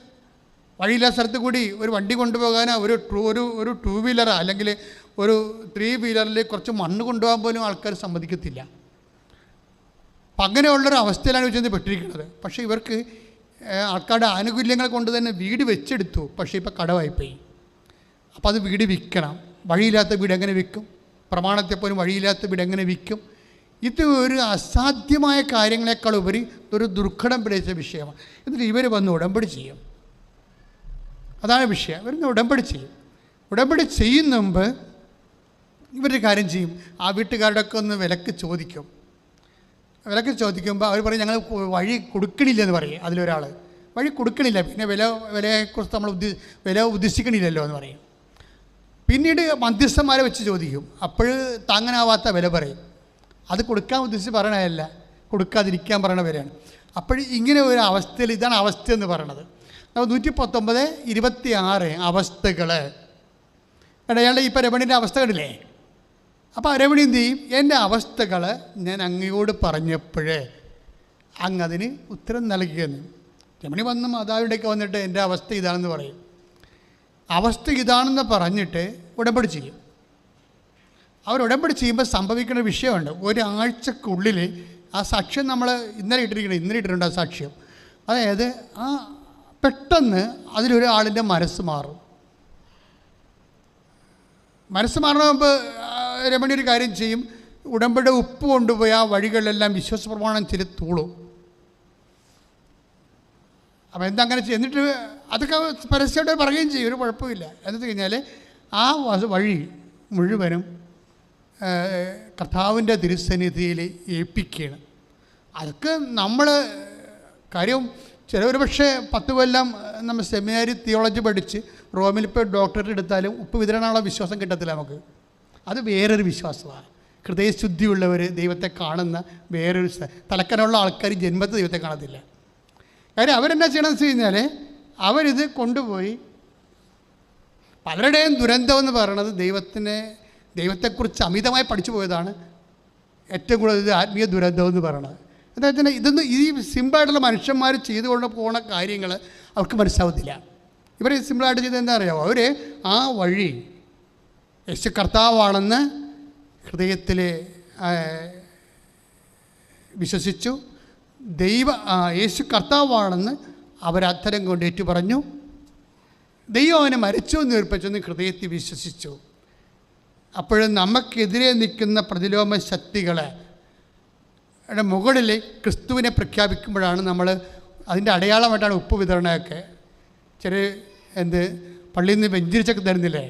വഴിയില്ലാത്ത സ്ഥലത്ത് കൂടി ഒരു വണ്ടി കൊണ്ടുപോകാനോ ഒരു ടൂ വീലറോ അല്ലെങ്കിൽ ഒരു 3 വീലറിൽ കുറച്ച് മണ്ണ് കൊണ്ടുപോകാൻ പോലും ആൾക്കാർ സമ്മതിക്കത്തില്ല. അപ്പം അങ്ങനെയുള്ളൊരു അവസ്ഥയിലാണ് ചെന്ന് പെട്ടിരിക്കുന്നത്. പക്ഷേ ഇവർക്ക് ആൾക്കാരുടെ ആനുകൂല്യങ്ങൾ കൊണ്ട് തന്നെ വീട് വെച്ചെടുത്തു. പക്ഷേ ഇപ്പോൾ കടവായിപ്പോയി. അപ്പോൾ അത് വീട് വിൽക്കണം. വഴിയില്ലാത്ത വീട് എങ്ങനെ വിൽക്കും? പ്രമാണത്തെപ്പോലും വഴിയില്ലാത്ത വീട് എങ്ങനെ വിൽക്കും? ഇത് ഒരു അസാധ്യമായ കാര്യങ്ങളെക്കാൾ ഉപരി ഒരു ദുർഘടം പിടിച്ച വിഷയമാണ്. എന്നിട്ട് ഇവർ വന്ന് ഉടമ്പടി ചെയ്യും. അതാണ് വിഷയം. ഇവരൊന്ന് ഉടമ്പടി ചെയ്യും. ഉടമ്പടി ചെയ്യുന്ന മുമ്പ് ഇവരൊരു കാര്യം ചെയ്യും. ആ വീട്ടുകാരുടെയൊക്കെ ഒന്ന് വിലക്ക് ചോദിക്കും. വിലക്ക് ചോദിക്കുമ്പോൾ അവർ പറയും ഞങ്ങൾ വഴി കൊടുക്കണില്ലെന്ന് പറയും. അതിലൊരാൾ വഴി കൊടുക്കണില്ല, പിന്നെ വിലയെക്കുറിച്ച് നമ്മൾ വില ഉദ്ദേശിക്കണില്ലല്ലോ എന്ന് പറയും. പിന്നീട് മധ്യസ്ഥന്മാരെ വെച്ച് ചോദിക്കും. അപ്പോൾ താങ്ങാനാവാത്ത വില പറയും. അത് കൊടുക്കാൻ ഉദ്ദേശിച്ച് പറയണതല്ല, കൊടുക്കാതിരിക്കാൻ പറയണ വിലയാണ്. അപ്പോൾ ഇങ്ങനെ ഒരു അവസ്ഥയിൽ ഇതാണ് അവസ്ഥ എന്ന് പറയണത്. 119:26 അവസ്ഥകൾ. അയാളുടെ ഇപ്പോൾ രമണിൻ്റെ അവസ്ഥകളില്ലേ? അപ്പോൾ രമണി എന്ത് ചെയ്യും? എൻ്റെ അവസ്ഥകൾ ഞാൻ അങ്ങയോട് പറഞ്ഞപ്പോഴേ അങ്ങതിന് ഉത്തരം നൽകിയെന്ന്. രമണി വന്ന് മാതാവിൻ്റെയൊക്കെ വന്നിട്ട് എൻ്റെ അവസ്ഥ ഇതാണെന്ന് പറയും. അവസ്ഥ ഇതാണെന്ന് പറഞ്ഞിട്ട് ഉടമ്പടി ചെയ്യും. അവർ ഉടമ്പടി ചെയ്യുമ്പോൾ സംഭവിക്കുന്ന വിഷയമുണ്ട്. ഒരാഴ്ചക്കുള്ളിൽ ആ സാക്ഷ്യം നമ്മൾ ഇന്നലെ ഇട്ടിട്ടുണ്ട്. ആ സാക്ഷ്യം അതായത് ആ പെട്ടെന്ന് അതിലൊരാളിൻ്റെ മനസ്സ് മാറും. മനസ്സ് മാറണ മുമ്പ് രമണി ഒരു കാര്യം ചെയ്യും. ഉടമ്പടി ഉപ്പ് കൊണ്ടുപോയി ആ വഴികളിലെല്ലാം വിശ്വാസ പ്രമാണം തൂളും. അപ്പോൾ എന്തങ്ങനെ ചെയ്യും? എന്നിട്ട് അതൊക്കെ പരസ്യമായിട്ട് പറയുകയും ചെയ്യും. ഒരു കുഴപ്പമില്ല. എന്നിട്ട് കഴിഞ്ഞാൽ ആ വഴി മുഴുവനും കർത്താവിൻ്റെ തിരുസന്നിധിയിൽ ഏൽപ്പിക്കുകയാണ്. അതൊക്കെ നമ്മൾ കാര്യം ചിലവർ പക്ഷേ 10 കൊല്ലം നമ്മൾ സെമിനാരി തിയോളജി പഠിച്ച് റോമിൽ ഇപ്പോൾ ഡോക്ടറേറ്റ് എടുത്താലും ഉപ്പ് വിതരണമുള്ള വിശ്വാസം കിട്ടത്തില്ല നമുക്ക്. അത് വേറൊരു വിശ്വാസമാണ്. ഹൃദയശുദ്ധിയുള്ളവർ ദൈവത്തെ കാണുന്ന വേറൊരു തലക്കനുള്ള ആൾക്കാർ ജന്മത്തെ ദൈവത്തെ കാണത്തില്ല. കാര്യം അവരെന്നാ ചെയ്യണമെന്ന് വെച്ച് കഴിഞ്ഞാൽ അവരിത് കൊണ്ടുപോയി പലരുടെയും ദുരന്തം എന്ന് പറയുന്നത് ദൈവത്തെക്കുറിച്ച് അമിതമായി പഠിച്ചു പോയതാണ് ഏറ്റവും കൂടുതൽ ആത്മീയ ദുരന്തം എന്ന് പറയുന്നത്. എന്താ ഇതൊന്നും ഈ സിമ്പിളായിട്ടുള്ള മനുഷ്യന്മാർ ചെയ്തുകൊണ്ട് പോകുന്ന കാര്യങ്ങൾ അവർക്ക് മനസ്സിലാവത്തില്ല. ഇവർ സിമ്പിളായിട്ട് ചെയ്ത് എന്താ അറിയാമോ? അവർ ആ വഴി യേശു കർത്താവാണെന്ന് ഹൃദയത്തിൽ വിശ്വസിച്ചു. യേശു കർത്താവാണെന്ന് അവരത്തരം കൊണ്ട് ഏറ്റു പറഞ്ഞു. ദൈവം അവനെ മരിച്ചു എന്ന് ഉറപ്പിച്ചെന്ന് ഹൃദയത്തിൽ വിശ്വസിച്ചു. അപ്പോഴും നമുക്കെതിരെ നിൽക്കുന്ന പ്രതിലോമ ശക്തികളെ മുകളിൽ ക്രിസ്തുവിനെ പ്രഖ്യാപിക്കുമ്പോഴാണ് നമ്മൾ അതിൻ്റെ അടയാളമായിട്ടാണ് ഉപ്പ് വിതരണമൊക്കെ. പള്ളിയിൽ നിന്ന് വെഞ്ചരിച്ചൊക്കെ തരുന്നില്ലേ?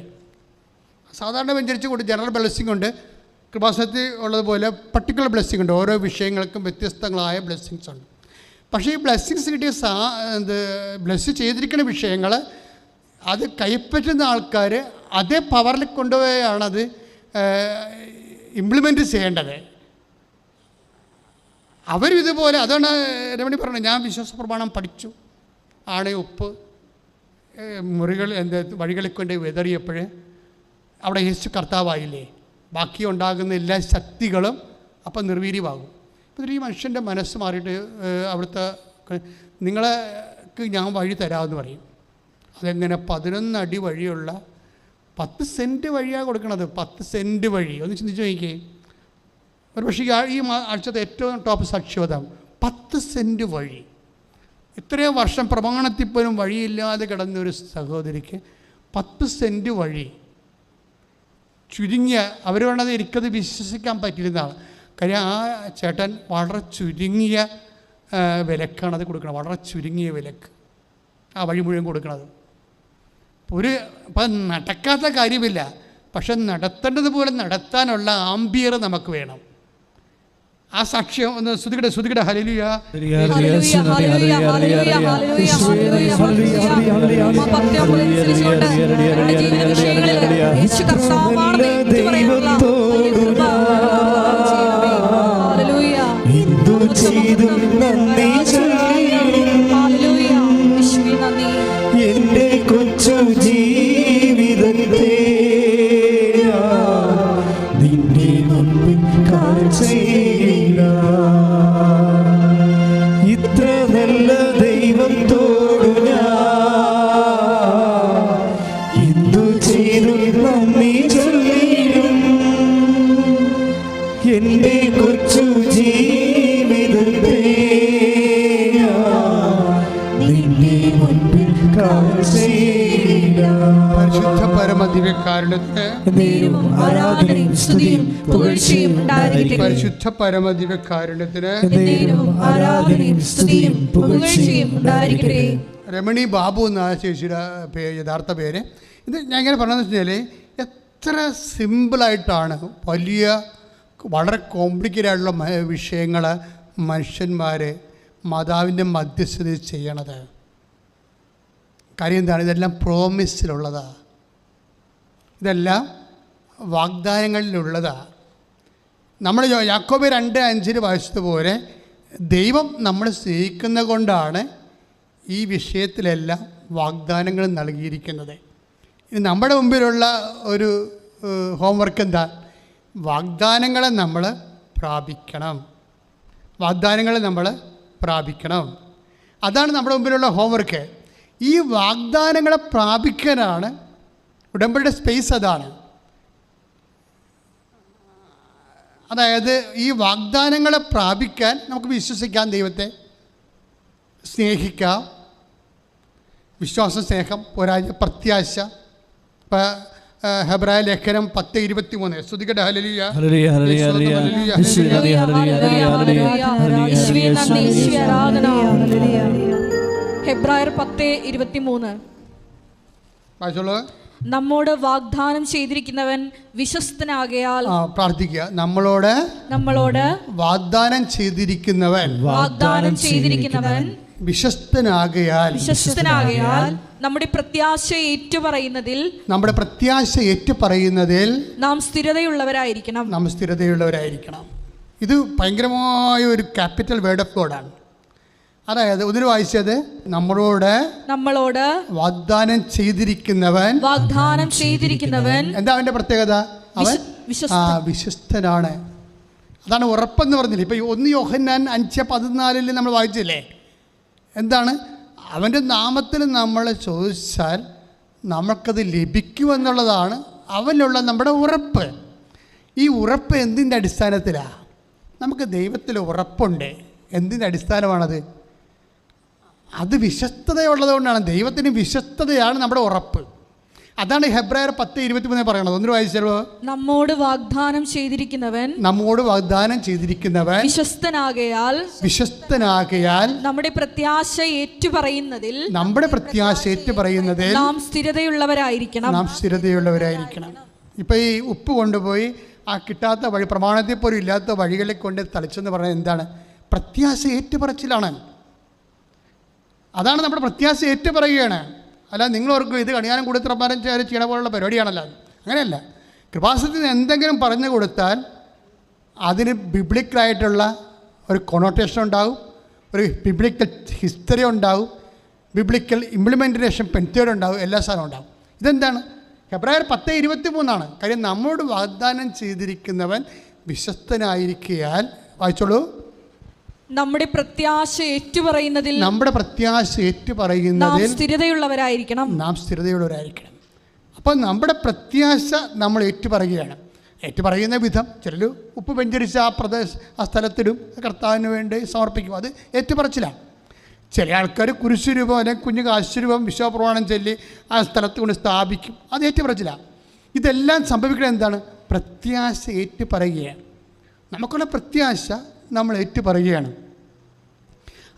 സാധാരണ വെഞ്ചരിച്ച് കൊണ്ട് ജനറൽ ബ്ലെസ്സിങ് ഉണ്ട്. കൃപാസനത്തിൽ ഉള്ളതുപോലെ പർട്ടിക്കുലർ ബ്ലെസ്സിങ് ഉണ്ട്. ഓരോ വിഷയങ്ങൾക്കും വ്യത്യസ്തങ്ങളായ ബ്ലെസ്സിങ്സ് ഉണ്ട്. പക്ഷേ ഈ ബ്ലെസ്സിങ്സ് കിട്ടിയ ബ്ലെസ് ചെയ്തിരിക്കുന്ന വിഷയങ്ങൾ അത് കൈപ്പറ്റുന്ന ആൾക്കാർ അതേ പവറിൽ കൊണ്ടുപോയാണത് ഇംപ്ലിമെൻറ്റ് ചെയ്യേണ്ടത്. അവരും ഇതുപോലെ, അതാണ് രമണി പറഞ്ഞത്, ഞാൻ വിശ്വാസ പ്രമാണം പഠിച്ചു, ആണെ ഉപ്പ് മുറികൾ വഴികളിൽ കൊണ്ട് വിതറിയപ്പോൾ അവിടെ യേശു കർത്താവായില്ലേ, ബാക്കി ഉണ്ടാകുന്ന എല്ലാ ശക്തികളും അപ്പം നിർവീര്യമാകും. അപ്പോൾ ഈ മനുഷ്യൻ്റെ മനസ്സ് മാറിയിട്ട് അവിടുത്തെ നിങ്ങൾക്ക് ഞാൻ വഴി തരാമെന്ന് പറയും. അതെങ്ങനെ 11 അടി വഴിയുള്ള 10 സെൻറ്റ് വഴിയാണ് കൊടുക്കണത്. 10 സെൻറ്റ് വഴി ഒന്ന് ചിന്തിച്ച് നോക്കിയേ. ഒരു പക്ഷേ ഈ ആഴ്ചത്തെ ഏറ്റവും ടോപ്പ് സാക്ഷ്യത 10 സെൻറ്റ് വഴി. ഇത്രയും വർഷം പ്രമാണത്തിൽ പോലും വഴിയില്ലാതെ കിടന്നൊരു സഹോദരിക്ക് 10 സെൻറ്റ് വഴി ചുരുങ്ങിയ, അവർ വേണ്ടത് എനിക്കത് വിശ്വസിക്കാൻ പറ്റിയിരുന്നതാണ്. കാര്യം ആ ചേട്ടൻ വളരെ ചുരുങ്ങിയ വിലക്കാണ് അത് കൊടുക്കുന്നത്, വളരെ ചുരുങ്ങിയ വിലക്ക് ആ വഴി മുഴുവൻ കൊടുക്കുന്നത്. ഇപ്പം നടക്കാത്ത കാര്യമില്ല, പക്ഷെ നടത്തേണ്ടതുപോലെ നടത്താനുള്ള ആംബിയർ നമുക്ക് വേണം. ആ സാക്ഷ്യം ഒന്ന് ശ്രുതികടെ ഹല്ലേലൂയ. എന്റെ കൊച്ചു ജീവിതത്തെ നിന്റെ മുമ്പിൽ കാഴ്ചയില്ല. ഇത്ര നല്ല ദൈവത്തോടു ഞാൻ എന്തു ചെയ്തു നന്ദി ചൊല്ലിടും. എന്റെ കൊച്ചു ജീവിതത്തെ നിന്റെ മുൻപിൽ കാഴ്ചയില്ല. പരിശുദ്ധ പരമദിവ്യകാരുണ്യത്തിന് ആരാധനയും സ്തുതിയും പുകഴ്ചയും ഉണ്ടായിരിക്കട്ടെ. പരിശുദ്ധ പരമദിവ്യകാരുണ്യത്തിന് ആരാധനയും സ്തുതിയും പുകഴ്ചയും ഉണ്ടായിരിക്കട്ടെ. രമണി ബാബു എന്നാണ് ചേച്ചിയുടെ യഥാർത്ഥ പേര്. ഇത് ഞാൻ ഇങ്ങനെ പറഞ്ഞതെന്ന് വെച്ച് കഴിഞ്ഞാൽ എത്ര സിമ്പിളായിട്ടാണ് വലിയ വളരെ കോംപ്ലിക്കേറ്റഡ് ആയിട്ടുള്ള വിഷയങ്ങൾ മനുഷ്യന്മാർ മാതാവിൻ്റെ മധ്യസ്ഥതയിൽ ചെയ്യണത്. കാര്യം എന്താണ്? ഇതെല്ലാം പ്രോമിസിലുള്ളതാണ്, ഇതെല്ലാം വാഗ്ദാനങ്ങളിലുള്ളതാണ്. നമ്മൾ യാക്കോബ് 2:5 വായിച്ചതുപോലെ ദൈവം നമ്മൾ സ്നേഹിക്കുന്നത് കൊണ്ടാണ് ഈ വിഷയത്തിലെല്ലാം വാഗ്ദാനങ്ങൾ നൽകിയിരിക്കുന്നത്. ഇനി നമ്മുടെ മുമ്പിലുള്ള ഒരു ഹോംവർക്ക് എന്താ? വാഗ്ദാനങ്ങളെ നമ്മൾ പ്രാപിക്കണം, വാഗ്ദാനങ്ങളെ നമ്മൾ പ്രാപിക്കണം. അതാണ് നമ്മുടെ മുമ്പിലുള്ള ഹോംവർക്ക്. ഈ വാഗ്ദാനങ്ങളെ പ്രാപിക്കാനാണ് ഉടമ്പടിയുടെ സ്പേസ്. അതാണ്, അതായത് ഈ വാഗ്ദാനങ്ങളെ പ്രാപിക്കാൻ നമുക്ക് വിശ്വസിക്കാം, ദൈവത്തെ സ്നേഹിക്കാം. വിശ്വാസം, സ്നേഹം, പോരായ്മ, പ്രത്യാശ. ഇപ്പം ഹെബ്രായ ലേഖനം 10:23 സ്തുതിക്കട്ടെ. ഹല്ലേലൂയ. ഹെബ്രായർ 10:23 വായിച്ചോളൂ. നമ്മോട് വാഗ്ദാനം ചെയ്തിരിക്കുന്നവൻ വിശ്വസ്തനാകയാൽ. പ്രാർത്ഥിക്കുക. നമ്മളോട് വാഗ്ദാനം ചെയ്തിരിക്കുന്നവൻ വിശ്വസ്തനാകയാൽ നമ്മുടെ പ്രത്യാശ ഏറ്റുപറയുന്നതിൽ നാം സ്ഥിരതയുള്ളവരായിരിക്കണം. ഇത് ഭയങ്കരമായ ഒരു ക്യാപിറ്റൽ വേർഡ് ഓഫ് ഗോഡാണ്. അതായത് ഒന്നിന് വായിച്ചത് നമ്മളോട് വാഗ്ദാനം ചെയ്തിരിക്കുന്നവൻ എന്താ അവൻ്റെ പ്രത്യേകത? അവൻ വിശ്വസ്തനാണ്. അതാണ് ഉറപ്പെന്ന് പറഞ്ഞില്ലേ. ഇപ്പം 1 യോഹന്നാൻ 5:14 നമ്മൾ വായിച്ചില്ലേ? എന്താണ്? അവൻ്റെ നാമത്തിൽ നമ്മൾ ചോദിച്ചാൽ നമുക്കത് ലഭിക്കുമെന്നുള്ളതാണ് അവനിലുള്ള നമ്മുടെ ഉറപ്പ്. ഈ ഉറപ്പ് എന്തിൻ്റെ അടിസ്ഥാനത്തിലാണ്? നമുക്ക് ദൈവത്തിൽ ഉറപ്പുണ്ട്. എന്തിൻ്റെ അടിസ്ഥാനമാണത്? അത് വിശ്വസ്തതയുള്ളതുകൊണ്ടാണ്. ദൈവത്തിന് വിശ്വസ്തതയാണ് നമ്മുടെ ഉറപ്പ്. അതാണ് ഹെബ്രായർ 10:23 പറയണത്. ഒന്നിന് വായിച്ചല്ലോ. നമ്മോട് വാഗ്ദാനം ചെയ്തിരിക്കുന്നവൻ വിശ്വസ്തനാകയാൽ നമ്മുടെ പ്രത്യാശ ഏറ്റുപറയുന്നതിൽ നാം സ്ഥിരതയുള്ളവരായിരിക്കണം. ഇപ്പം ഈ ഉപ്പ് കൊണ്ടുപോയി ആ കിട്ടാത്ത വഴി, പ്രമാണത്തിൽ പോലും ഇല്ലാത്ത വഴികളിൽ കൊണ്ട് തളിച്ചെന്ന് പറഞ്ഞാൽ എന്താണ്? പ്രത്യാശ ഏറ്റുപറച്ചിലാണ്. അതാണ് നമ്മുടെ പ്രത്യാശ ഏറ്റുപറയുകയാണ്. അല്ല നിങ്ങൾ ഓർക്കും ഇത് കണിയാനും കൊടുത്തറപ്പാനും ചെയ്യണ പോലുള്ള പരിപാടിയാണല്ലോ. അങ്ങനെയല്ല. കൃപാസനത്തിന് എന്തെങ്കിലും പറഞ്ഞു കൊടുത്താൽ അതിന് ബിബ്ലിക്കലായിട്ടുള്ള ഒരു കൊണോട്ടേഷൻ ഉണ്ടാകും, ഒരു ബിബ്ലിക്കൽ ഹിസ്റ്ററി ഉണ്ടാകും, ബിബ്ലിക്കൽ ഇംപ്ലിമെൻറ്റേഷൻ പെൻറ്റേഡ് ഉണ്ടാകും, എല്ലാ സാധനവും ഉണ്ടാകും. ഇതെന്താണ്? ഹെബ്രായർ 10:23 കാര്യം നമ്മോട് വാഗ്ദാനം ചെയ്തിരിക്കുന്നവൻ വിശ്വസ്തനായിരിക്കയാൽ, വായിച്ചോളൂ, നമ്മുടെ പ്രത്യാശ ഏറ്റുപറയുന്നതിൽ നാം സ്ഥിരതയുള്ളവരായിരിക്കണം. അപ്പോൾ നമ്മുടെ പ്രത്യാശ നമ്മൾ ഏറ്റുപറയുകയാണ്. ഏറ്റുപറയുന്ന വിധം ചിലർ ഉപ്പ് വെഞ്ചരിച്ച് ആ സ്ഥലത്തിലും കർത്താവിന് വേണ്ടി സമർപ്പിക്കും, അത് ഏറ്റുപറച്ചിലാണ്. ചില ആൾക്കാർ കുരിശുരൂപം അല്ലെങ്കിൽ കുഞ്ഞു കാശുരൂപം വിശ്വപ്രമാണം ചൊല്ലി ആ സ്ഥലത്ത് കൊണ്ട് സ്ഥാപിക്കും, അത് ഏറ്റുപറച്ചിലാണ്. ഇതെല്ലാം സംഭവിക്കുന്നത് എന്താണ്? പ്രത്യാശ ഏറ്റുപറയുകയാണ്. നമുക്കുള്ള പ്രത്യാശ നമ്മൾ ഏറ്റുപറയുകയാണ്.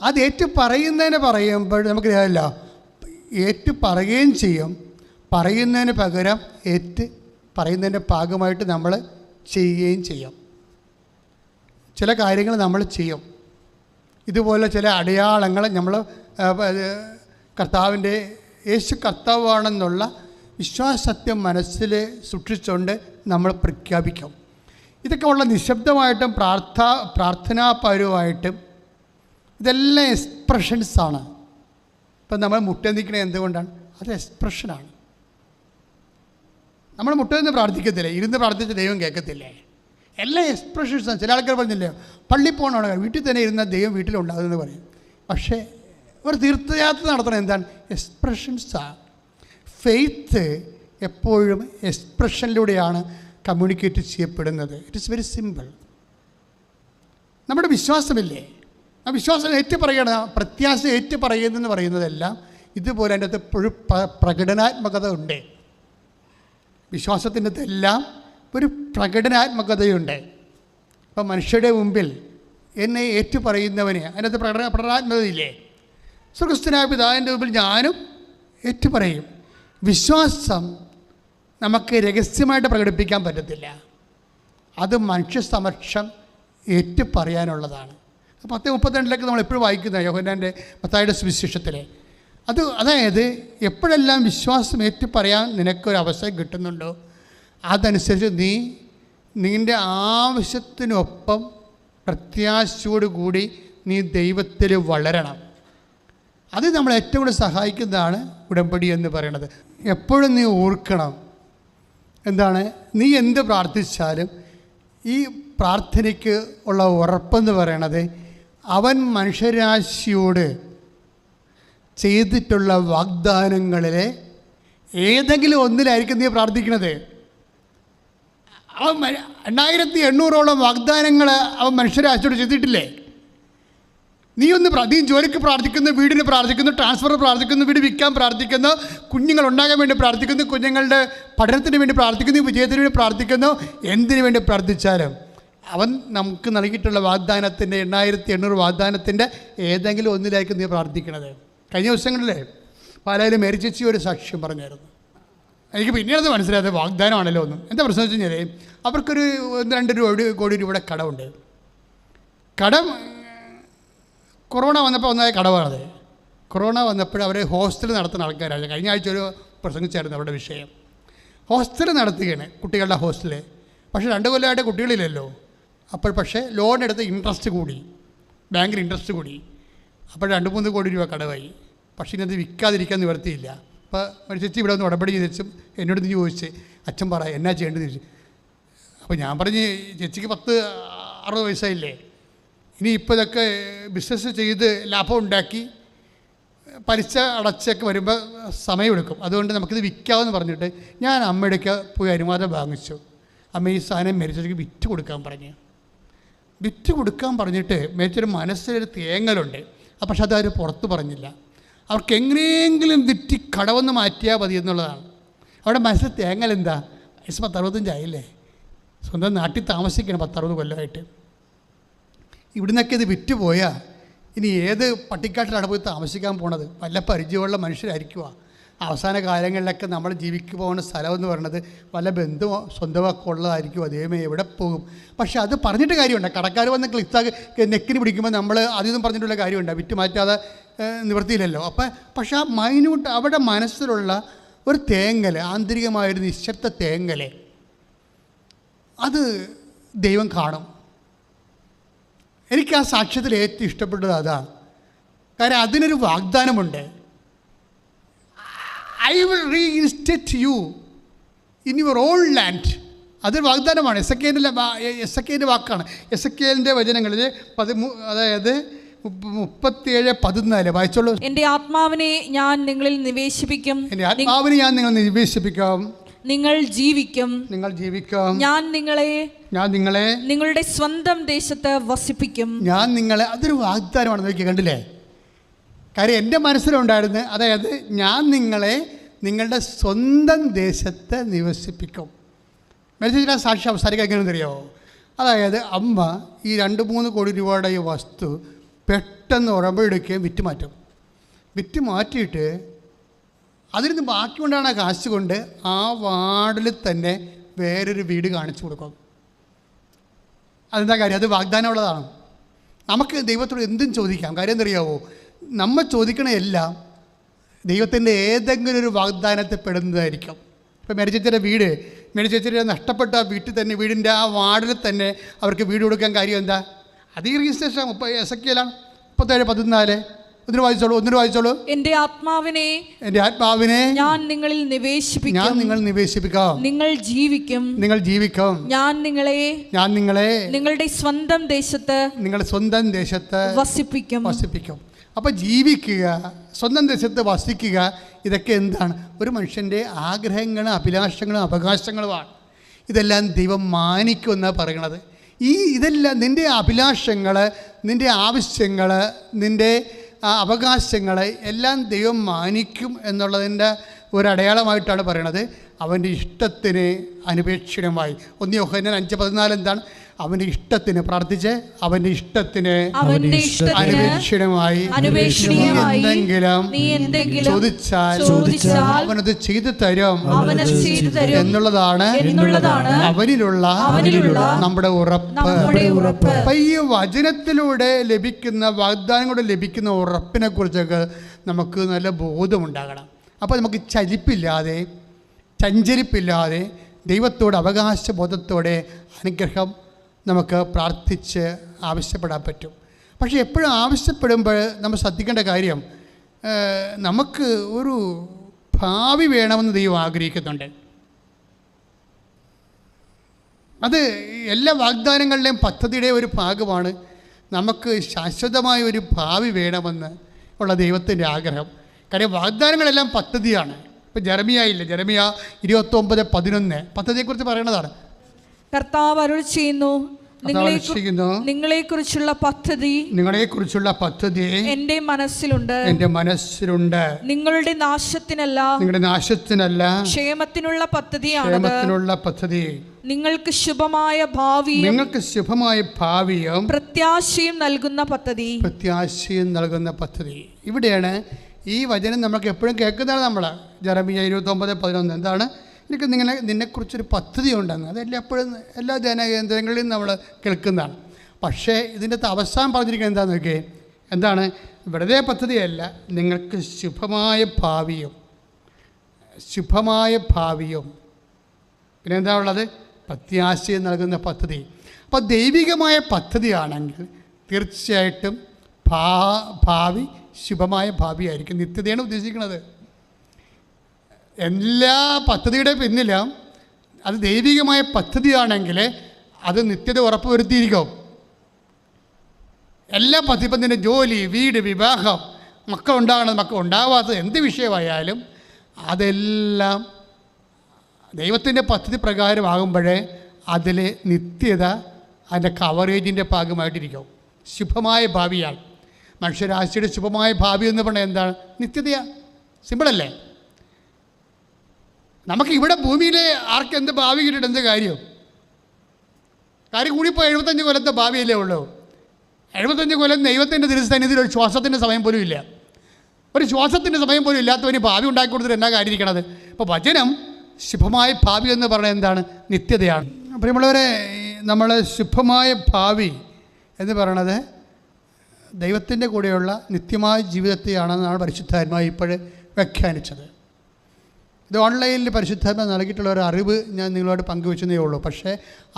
അത് ഏറ്റുപറയുന്നതിന് പറയുമ്പോൾ നമുക്കറിയാമല്ല, ഏറ്റുപറയുകയും ചെയ്യും, പറയുന്നതിന് പകരം പറയുന്നതിൻ്റെ ഭാഗമായിട്ട് നമ്മൾ ചെയ്യുകയും ചെയ്യും. ചില കാര്യങ്ങൾ നമ്മൾ ചെയ്യും. ഇതുപോലെ ചില അടയാളങ്ങൾ നമ്മൾ കർത്താവിൻ്റെ യേശു കർത്താവാണെന്നുള്ള വിശ്വാസസത്യം മനസ്സിൽ സൂക്ഷിച്ചുകൊണ്ട് നമ്മൾ പ്രഖ്യാപിക്കും. ഇതൊക്കെ ഉള്ള നിശബ്ദമായിട്ടും പ്രാർത്ഥനാപരമായിട്ടും ഇതെല്ലാം എക്സ്പ്രഷൻസാണ്. ഇപ്പം നമ്മൾ മുട്ടനിൽക്കണത് എന്തുകൊണ്ടാണ്? അത് എക്സ്പ്രഷനാണ്. നമ്മൾ മുട്ടനിന്ന് പ്രാർത്ഥിക്കത്തില്ലേ, ഇരുന്ന് പ്രാർത്ഥിച്ച ദൈവം കേൾക്കത്തില്ലേ? എല്ലാം എക്സ്പ്രഷൻസാണ്. ചില ആൾക്കാർ പറഞ്ഞില്ലേ, പള്ളി പോകണമാണ്, വീട്ടിൽ തന്നെ ഇരുന്ന ദൈവം വീട്ടിലുണ്ടാകുമെന്ന് പറയും. പക്ഷേ ഒരു തീർത്ഥയാത്ര നടത്തണം എന്താണ്? എക്സ്പ്രഷൻസാണ്. ഫെയ്ത്ത് എപ്പോഴും എക്സ്പ്രഷനിലൂടെയാണ് കമ്മ്യൂണിക്കേറ്റ് ചെയ്യപ്പെടുന്നത്. It is very simple. നമ്മുടെ വിശ്വാസമില്ലേ, ആ വിശ്വാസം ഏറ്റുപറയണം, പ്രത്യാശ ഏറ്റുപറയുന്നെന്ന് പറയുന്നതെല്ലാം ഇതുപോലെ അതിൻ്റെ അകത്ത് എപ്പോഴും പ്രകടനാത്മകത ഉണ്ട്. വിശ്വാസത്തിൻ്റെ അകത്തെല്ലാം ഒരു പ്രകടനാത്മകതയുണ്ട്. ഇപ്പം മനുഷ്യരുടെ മുമ്പിൽ എന്നെ ഏറ്റുപറയുന്നവന് അതിനകത്ത് പ്രകടനാത്മകതയില്ലേ? സ്വർഗ്ഗസ്ഥനായ പിതാവിൻ്റെ മുമ്പിൽ ഞാനും ഏറ്റുപറയും. വിശ്വാസം നമുക്ക് രഹസ്യമായിട്ട് പ്രകടിപ്പിക്കാൻ പറ്റത്തില്ല, അത് മനുഷ്യ സമക്ഷം ഏറ്റുപറയാനുള്ളതാണ്. 10:32 നമ്മൾ എപ്പോഴും വായിക്കുന്ന യോഹന്നാൻ്റെ മത്തായിയുടെ സുവിശേഷത്തിലെ അതായത് എപ്പോഴെല്ലാം വിശ്വാസം ഏറ്റുപറയാൻ നിനക്കൊരു അവസരം കിട്ടുന്നുണ്ടോ അതനുസരിച്ച് നിൻ്റെ ആവശ്യത്തിനൊപ്പം പ്രത്യാശയോടുകൂടി നീ ദൈവത്തിൽ വളരണം. അത് നമ്മൾ ഏറ്റവും കൂടുതൽ സഹായിക്കുന്നതാണ് ഉടമ്പടി എന്ന് പറയുന്നത്. എപ്പോഴും നീ ഓർക്കണം, എന്താണ്, നീ എന്ത് പ്രാർത്ഥിച്ചാലും ഈ പ്രാർത്ഥനയ്ക്ക് ഉള്ള ഉറപ്പെന്ന് പറയണത് അവൻ മനുഷ്യരാശിയോട് ചെയ്തിട്ടുള്ള വാഗ്ദാനങ്ങളിലെ ഏതെങ്കിലും ഒന്നിലായിരിക്കും നീ പ്രാർത്ഥിക്കുന്നത്. അവൻ 2800ഓളം വാഗ്ദാനങ്ങൾ അവൻ മനുഷ്യരാശിയോട് ചെയ്തിട്ടില്ലേ? നീ ജോലിക്ക് പ്രാർത്ഥിക്കുന്നു, വീടിന് പ്രാർത്ഥിക്കുന്നു, ട്രാൻസ്ഫർ പ്രാർത്ഥിക്കുന്നു, വീട് വിൽക്കാൻ പ്രാർത്ഥിക്കുന്നു, കുഞ്ഞുങ്ങൾ ഉണ്ടാകാൻ വേണ്ടി പ്രാർത്ഥിക്കുന്നു, കുഞ്ഞുങ്ങളുടെ പഠനത്തിന് വേണ്ടി പ്രാർത്ഥിക്കുന്നു, വിജയത്തിന് വേണ്ടി പ്രാർത്ഥിക്കുന്നു. എന്തിനു വേണ്ടി പ്രാർത്ഥിച്ചാലും അവൻ നമുക്ക് നൽകിയിട്ടുള്ള വാഗ്ദാനത്തിൻ്റെ 2800 വാഗ്ദാനത്തിൻ്റെ ഏതെങ്കിലും ഒന്നിലായിരിക്കും നീ പ്രാർത്ഥിക്കണത്. കഴിഞ്ഞ ദിവസങ്ങളിലെ പാലായിൽ മേരി ചേച്ചി ഒരു സാക്ഷ്യം പറഞ്ഞായിരുന്നു. എനിക്ക് പിന്നീട് മനസ്സിലായത് വാഗ്ദാനമാണല്ലോ ഒന്നും. എന്താ പ്രശ്നം വെച്ച് കഴിഞ്ഞാൽ അവർക്കൊരു 1-2 കോടി രൂപയുടെ കടമുണ്ട്. കടം കൊറോണ വന്നപ്പോൾ ഒന്നായ കടമാണത്. കൊറോണ വന്നപ്പോൾ അവർ ഹോസ്റ്റൽ നടത്തുന്ന ആൾക്കാരാണ്. കഴിഞ്ഞ ആഴ്ച ഒരു പ്രസംഗിച്ചായിരുന്നു അവരുടെ വിഷയം. ഹോസ്റ്റൽ നടത്തുകയാണ്, കുട്ടികളുടെ ഹോസ്റ്റല്. പക്ഷേ 2 കൊല്ലമായിട്ട് കുട്ടികളില്ലല്ലോ. പക്ഷേ ലോൺ എടുത്ത് ഇൻട്രസ്റ്റ് കൂടി, ബാങ്കിൽ ഇൻട്രസ്റ്റ് കൂടി. അപ്പോൾ 2-3 കോടി രൂപ കടമായി. പക്ഷേ ഇന്നത് വിൽക്കാതിരിക്കാൻ നിവർത്തിയില്ല. അപ്പോൾ ചേച്ചി ഇവിടെ ഒന്ന് ഉടമ്പടി ചെയ്തും എന്നോട് നീ ചോദിച്ച് അച്ഛൻ പറ എന്നാ ചെയ്യേണ്ടത് ചോദിച്ചു. അപ്പോൾ ഞാൻ പറഞ്ഞ് ചേച്ചിക്ക് 60 വയസ്സായില്ലേ, ഇനി ഇപ്പോൾ ഇതൊക്കെ ബിസിനസ് ചെയ്ത് ലാഭം ഉണ്ടാക്കി പലിശ അടച്ചൊക്കെ വരുമ്പോൾ സമയമെടുക്കും, അതുകൊണ്ട് നമുക്കിത് വിൽക്കാമെന്ന് പറഞ്ഞിട്ട് ഞാൻ അമ്മയുടെയൊക്കെ പോയി അനുവാദം വാങ്ങിച്ചു. അമ്മ ഈ സാധനം മേടിച്ചേക്ക് വിറ്റ് കൊടുക്കാൻ പറഞ്ഞിട്ട് മേടിച്ചൊരു മനസ്സിലൊരു തേങ്ങലുണ്ട്. പക്ഷെ അതവർ പുറത്ത് പറഞ്ഞില്ല. അവർക്ക് എങ്ങനെയെങ്കിലും വിറ്റ് കടവൊന്ന് മാറ്റിയാൽ മതി എന്നുള്ളതാണ് അവിടെ മനസ്സിൽ. തേങ്ങലെന്താ, വയസ്സ് 10-65 ആയില്ലേ, സ്വന്തം നാട്ടിൽ താമസിക്കണം 10-60 കൊല്ലമായിട്ട്. ഇവിടുന്നൊക്കെ ഇത് വിറ്റ് പോയാൽ ഇനി ഏത് പട്ടിക്കാട്ടിലാണ് പോയി താമസിക്കാൻ പോണത്? വല്ല പരിചയമുള്ള മനുഷ്യരായിരിക്കുക. അവസാന കാലങ്ങളിലൊക്കെ നമ്മൾ ജീവിക്ക് പോകുന്ന സ്ഥലമെന്ന് പറയുന്നത് വല്ല ബന്ധുവോ സ്വന്തമൊക്കെ ഉള്ളതായിരിക്കും. അതേമേ എവിടെ പോകും? പക്ഷേ അത് പറഞ്ഞിട്ട് കാര്യമുണ്ട്. കടക്കാർ വന്ന് നെക്കിന് പിടിക്കുമ്പോൾ നമ്മൾ അതൊന്നും പറഞ്ഞിട്ടുള്ള കാര്യമുണ്ട്, വിറ്റ് മാറ്റാതെ നിവൃത്തിയില്ലല്ലോ. പക്ഷേ ആ മൈന്യൂട്ട് അവിടെ മനസ്സിലുള്ള ഒരു തേങ്ങൽ, ആന്തരികമായൊരു നിശബ്ദ തേങ്ങൽ, അത് ദൈവം കാണും. എനിക്ക് ആ സാക്ഷ്യത്തിൽ ഏറ്റവും ഇഷ്ടപ്പെട്ടത് അതാണ്. കാരണം അതിനൊരു വാഗ്ദാനമുണ്ട്. I will reinstate you in your old land. അതൊരു വാഗ്ദാനമാണ്. എസക്കേലിൻ്റെ വാക്കാണ്. എസക്കേലിൻ്റെ വചനങ്ങളിൽ അതായത് 37:14 വായിച്ചോളൂ. എന്റെ ആത്മാവിനെ ഞാൻ നിങ്ങളിൽ നിവേശിപ്പിക്കും, എൻ്റെ ആത്മാവിനെ ഞാൻ നിങ്ങൾ നിവേശിപ്പിക്കാം, നിങ്ങൾ ജീവിക്കും, നിങ്ങൾ ജീവിക്കാം, ഞാൻ നിങ്ങളെ നിങ്ങളുടെ സ്വന്തം ദേശത്ത് വസിപ്പിക്കും. ഞാൻ നിങ്ങളെ, അതൊരു വാഗ്ദാനമാണ്. നോക്കി കണ്ടില്ലേ? കാര്യം എൻ്റെ മനസ്സിലുണ്ടായിരുന്നു, അതായത് ഞാൻ നിങ്ങളെ നിങ്ങളുടെ സ്വന്തം ദേശത്ത് നിവസിപ്പിക്കും. മരിച്ച സാക്ഷി അവസാനിക്കാൻ എങ്ങനെയെന്ന് അറിയാമോ? അതായത് അമ്മ ഈ 2-3 കോടി രൂപയുടെ ഈ വസ്തു പെട്ടെന്ന് ഉറമ്പെടുക്കുകയും വിറ്റ് മാറ്റിയിട്ട് അതിൽ നിന്ന് ബാക്കി കൊണ്ടാണ് ആ കാശ് കൊണ്ട് ആ വാർഡിൽ തന്നെ വേറൊരു വീട് കാണിച്ചു കൊടുക്കും. അതെന്താ കാര്യം? അത് വാഗ്ദാനമുള്ളതാണ്. നമുക്ക് ദൈവത്തോട് എന്തും ചോദിക്കാം. കാര്യം എന്തറിയാവോ? നമ്മൾ ചോദിക്കണ എല്ലാം ദൈവത്തിൻ്റെ ഏതെങ്കിലും ഒരു വാഗ്ദാനത്തിൽ പെടുന്നതായിരിക്കും. ഇപ്പോൾ മേരിച്ചേച്ചിയുടെ വീട്, മേരിച്ചേച്ചിയുടെ നഷ്ടപ്പെട്ട ആ വീട്ടിൽ തന്നെ, വീടിൻ്റെ ആ വാർഡിൽ തന്നെ അവർക്ക് വീട് കൊടുക്കാൻ കാര്യം എന്താ? അത് ഈ രജിസ്ട്രേഷൻ എസക്കേലാണ് 37:14. ഒന്നിന് വായിച്ചോളൂ. എൻ്റെ ആത്മാവിനെ ഞാൻ നിങ്ങളിൽ നിവേശിപ്പിക്കാം, നിങ്ങൾ ജീവിക്കും, ഞാൻ നിങ്ങളെ നിങ്ങളുടെ സ്വന്തം ദേശത്ത് വസിപ്പിക്കും. അപ്പോൾ ജീവിക്കുക, സ്വന്തം ദേശത്ത് വസിക്കുക, ഇതൊക്കെ എന്താണ്? ഒരു മനുഷ്യൻ്റെ ആഗ്രഹങ്ങളും അഭിലാഷങ്ങളും അവകാശങ്ങളുമാണ്. ഇതെല്ലാം ദൈവം മാനിക്കുമെന്നാണ് പറയണത്. ഇതെല്ലാം നിൻ്റെ അഭിലാഷങ്ങൾ, നിൻ്റെ ആവശ്യങ്ങൾ, നിൻ്റെ അവകാശങ്ങൾ എല്ലാം ദൈവം മാനിക്കും എന്നുള്ളതിൻ്റെ ഒരടയാളമായിട്ടാണ് പറയണത്. അവൻ്റെ ഇഷ്ടത്തിന് അനുപേക്ഷിതമായി. 1 യോഹന്നാൻ 5:14 എന്താണ്? അവൻ്റെ ഇഷ്ടത്തിന് പ്രാർത്ഥിച്ച് അവൻ്റെ ഇഷ്ടത്തിന് അനുപേക്ഷിതമായി എന്തെങ്കിലും ചോദിച്ചാൽ അവനത് ചെയ്തു തരും എന്നുള്ളതാണ് അവനിലുള്ള നമ്മുടെ ഉറപ്പ്. അപ്പം ഈ വചനത്തിലൂടെ ലഭിക്കുന്ന, വാഗ്ദാനങ്ങളോട് ലഭിക്കുന്ന ഉറപ്പിനെ കുറിച്ചൊക്കെ നമുക്ക് നല്ല ബോധമുണ്ടാകണം. അപ്പോൾ നമുക്ക് ചഞ്ചരിപ്പില്ലാതെ ദൈവത്തോട് അവകാശബോധത്തോടെ അനുഗ്രഹം നമുക്ക് പ്രാർത്ഥിച്ച് ആവശ്യപ്പെടാൻ പറ്റും. പക്ഷേ എപ്പോഴും ആവശ്യപ്പെടുമ്പോൾ നമ്മൾ ശ്രദ്ധിക്കേണ്ട കാര്യം, നമുക്ക് ഒരു ഭാവി വേണമെന്ന് ദൈവം ആഗ്രഹിക്കുന്നുണ്ട്. അത് എല്ലാ വാഗ്ദാനങ്ങളുടെയും പദ്ധതിയുടെ ഒരു ഭാഗമാണ്. നമുക്ക് ശാശ്വതമായ ഒരു ഭാവി വേണമെന്ന് ഉള്ള ദൈവത്തിൻ്റെ ആഗ്രഹം. കാര്യം വാഗ്ദാനങ്ങളെല്ലാം പദ്ധതിയാണ്. ഇപ്പം ജെറമിയ 29:11 പദ്ധതിയെക്കുറിച്ച് പറയണതാണ്. കർത്താവ് അരുളി ചെയ്യുന്നു, നിങ്ങളെക്കുറിച്ചുള്ള പദ്ധതി എന്റെ മനസ്സിലുണ്ട്. നിങ്ങളുടെ നാശത്തിനല്ല ക്ഷേമത്തിനുള്ള പദ്ധതി. നിങ്ങൾക്ക് ശുഭമായ ഭാവിയും പ്രത്യാശയും നൽകുന്ന പദ്ധതി. ഇവിടെയാണ് ഈ വചനം നമുക്ക് എപ്പോഴും കേൾക്കുന്നതാണ്. നമ്മൾ ജെറമിയ 29:11 എന്താണ്? എനിക്ക് നിന്നെക്കുറിച്ചൊരു പദ്ധതി ഉണ്ടെന്ന്. അതെല്ലാം എപ്പോഴും എല്ലാ ജനകേന്ദ്രങ്ങളിലും നമ്മൾ കേൾക്കുന്നതാണ്. പക്ഷേ ഇതിൻ്റെ അവസാനം പറഞ്ഞിരിക്കുന്നത് എന്താണെന്ന് നോക്കിയേ. എന്താണ്? വെറുതെ പദ്ധതിയല്ല, നിങ്ങൾക്ക് ശുഭമായ ഭാവിയും പിന്നെ എന്താ ഉള്ളത്? പ്രത്യാശയും നൽകുന്ന പദ്ധതി. അപ്പോൾ ദൈവികമായ പദ്ധതിയാണെങ്കിൽ തീർച്ചയായിട്ടും ഭാവി ശുഭമായ ഭാവിയായിരിക്കും. നിത്യതയാണ് ഉദ്ദേശിക്കുന്നത്. എല്ലാ പദ്ധതിയുടെ പിന്നിലും അത് ദൈവികമായ പദ്ധതിയാണെങ്കിൽ അത് നിത്യത ഉറപ്പുവരുത്തിയിരിക്കും. എല്ലാ പദ്ധതിപ്പത്തിൻ്റെ ജോലി, വീട്, വിവാഹം, മക്കൾ ഉണ്ടാവാത്തത് എന്ത് വിഷയമായാലും അതെല്ലാം ദൈവത്തിൻ്റെ പദ്ധതി പ്രകാരമാകുമ്പോഴേ അതിൽ നിത്യത അതിൻ്റെ കവറേജിൻ്റെ ഭാഗമായിട്ടിരിക്കും. ശുഭമായ ഭാവിയാണ്. മനുഷ്യരാശിയുടെ ശുഭമായ ഭാവി എന്ന് പറഞ്ഞാൽ എന്താണ്? നിത്യതയാണ്. സിമ്പിളല്ലേ? നമുക്ക് ഇവിടെ ഭൂമിയിലെ ആർക്കെന്ത് ഭാവി കിട്ടിയിട്ട് എന്ത് കാര്യം കൂടിപ്പോൾ 75 കൊല്ലത്തെ ഭാവിയല്ലേ ഉള്ളൂ. 75 കൊല്ലം ദൈവത്തിൻ്റെ തിരുസന്നിധിയിൽ ഒരു ശ്വാസത്തിൻ്റെ സമയം പോലും ഇല്ല. ഒരു ശ്വാസത്തിൻ്റെ സമയം പോലും ഇല്ലാത്തവന് ഭാവി ഉണ്ടാക്കി കൊടുത്തിട്ട് എന്നാ കാര്യം ഇരിക്കണത്? അപ്പോൾ വചനം ശുഭമായ ഭാവി എന്ന് പറയുന്നത് എന്താണ്? നിത്യതയാണ്. പ്രിയമുള്ളവരെ, നമ്മൾ ശുഭമായ ഭാവി എന്ന് പറയണത് ദൈവത്തിൻ്റെ കൂടെയുള്ള നിത്യമായ ജീവിതത്തെയാണെന്നാണ് പരിശുദ്ധാത്മാവ് ഇപ്പോഴും വ്യാഖ്യാനിച്ചത്. ഇത് ഓൺലൈനിൽ പരിശുദ്ധാത്മാവ് നൽകിയിട്ടുള്ള ഒരു അറിവ് ഞാൻ നിങ്ങളോട് പങ്കുവെച്ചതേ ഉള്ളൂ. പക്ഷേ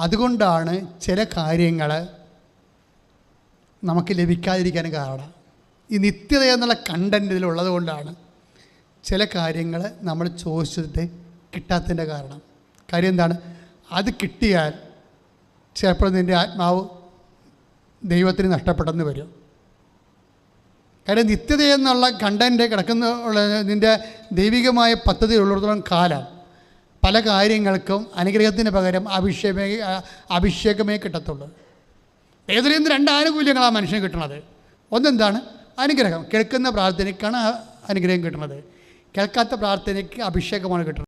അതുകൊണ്ടാണ് ചില കാര്യങ്ങൾ നമുക്ക് ലഭിക്കാതിരിക്കാൻ കാരണം ഈ നിത്യത എന്നുള്ള കണ്ടൻറ്റ് ഇതിലുള്ളത് കൊണ്ടാണ് ചില കാര്യങ്ങൾ നമ്മൾ ചോദിച്ചിട്ട് കിട്ടാത്തതിൻ്റെ കാരണം. കാര്യം എന്താണ്? അത് കിട്ടിയാൽ ചിലപ്പോൾ നിൻ്റെ ആത്മാവ് ദൈവത്തിന് നഷ്ടപ്പെട്ടെന്ന് വരും. കാര്യം നിത്യത എന്നുള്ള കണ്ടൻറ്റ് കിടക്കുന്ന നിൻ്റെ ദൈവികമായ പദ്ധതി ഉള്ളിടത്തോളം കാലം പല കാര്യങ്ങൾക്കും അനുഗ്രഹത്തിന് പകരം അഭിഷേകമേ കിട്ടത്തുള്ളൂ. ഏതൊരു രണ്ട് ആനുകൂല്യങ്ങളാണ് മനുഷ്യന് കിട്ടുന്നത്. ഒന്നെന്താണ്? അനുഗ്രഹം. കേൾക്കുന്ന പ്രാർത്ഥനയ്ക്കാണ് അനുഗ്രഹം കിട്ടുന്നത്. കേൾക്കാത്ത പ്രാർത്ഥനയ്ക്ക് അഭിഷേകമാണ് കിട്ടുന്നത്.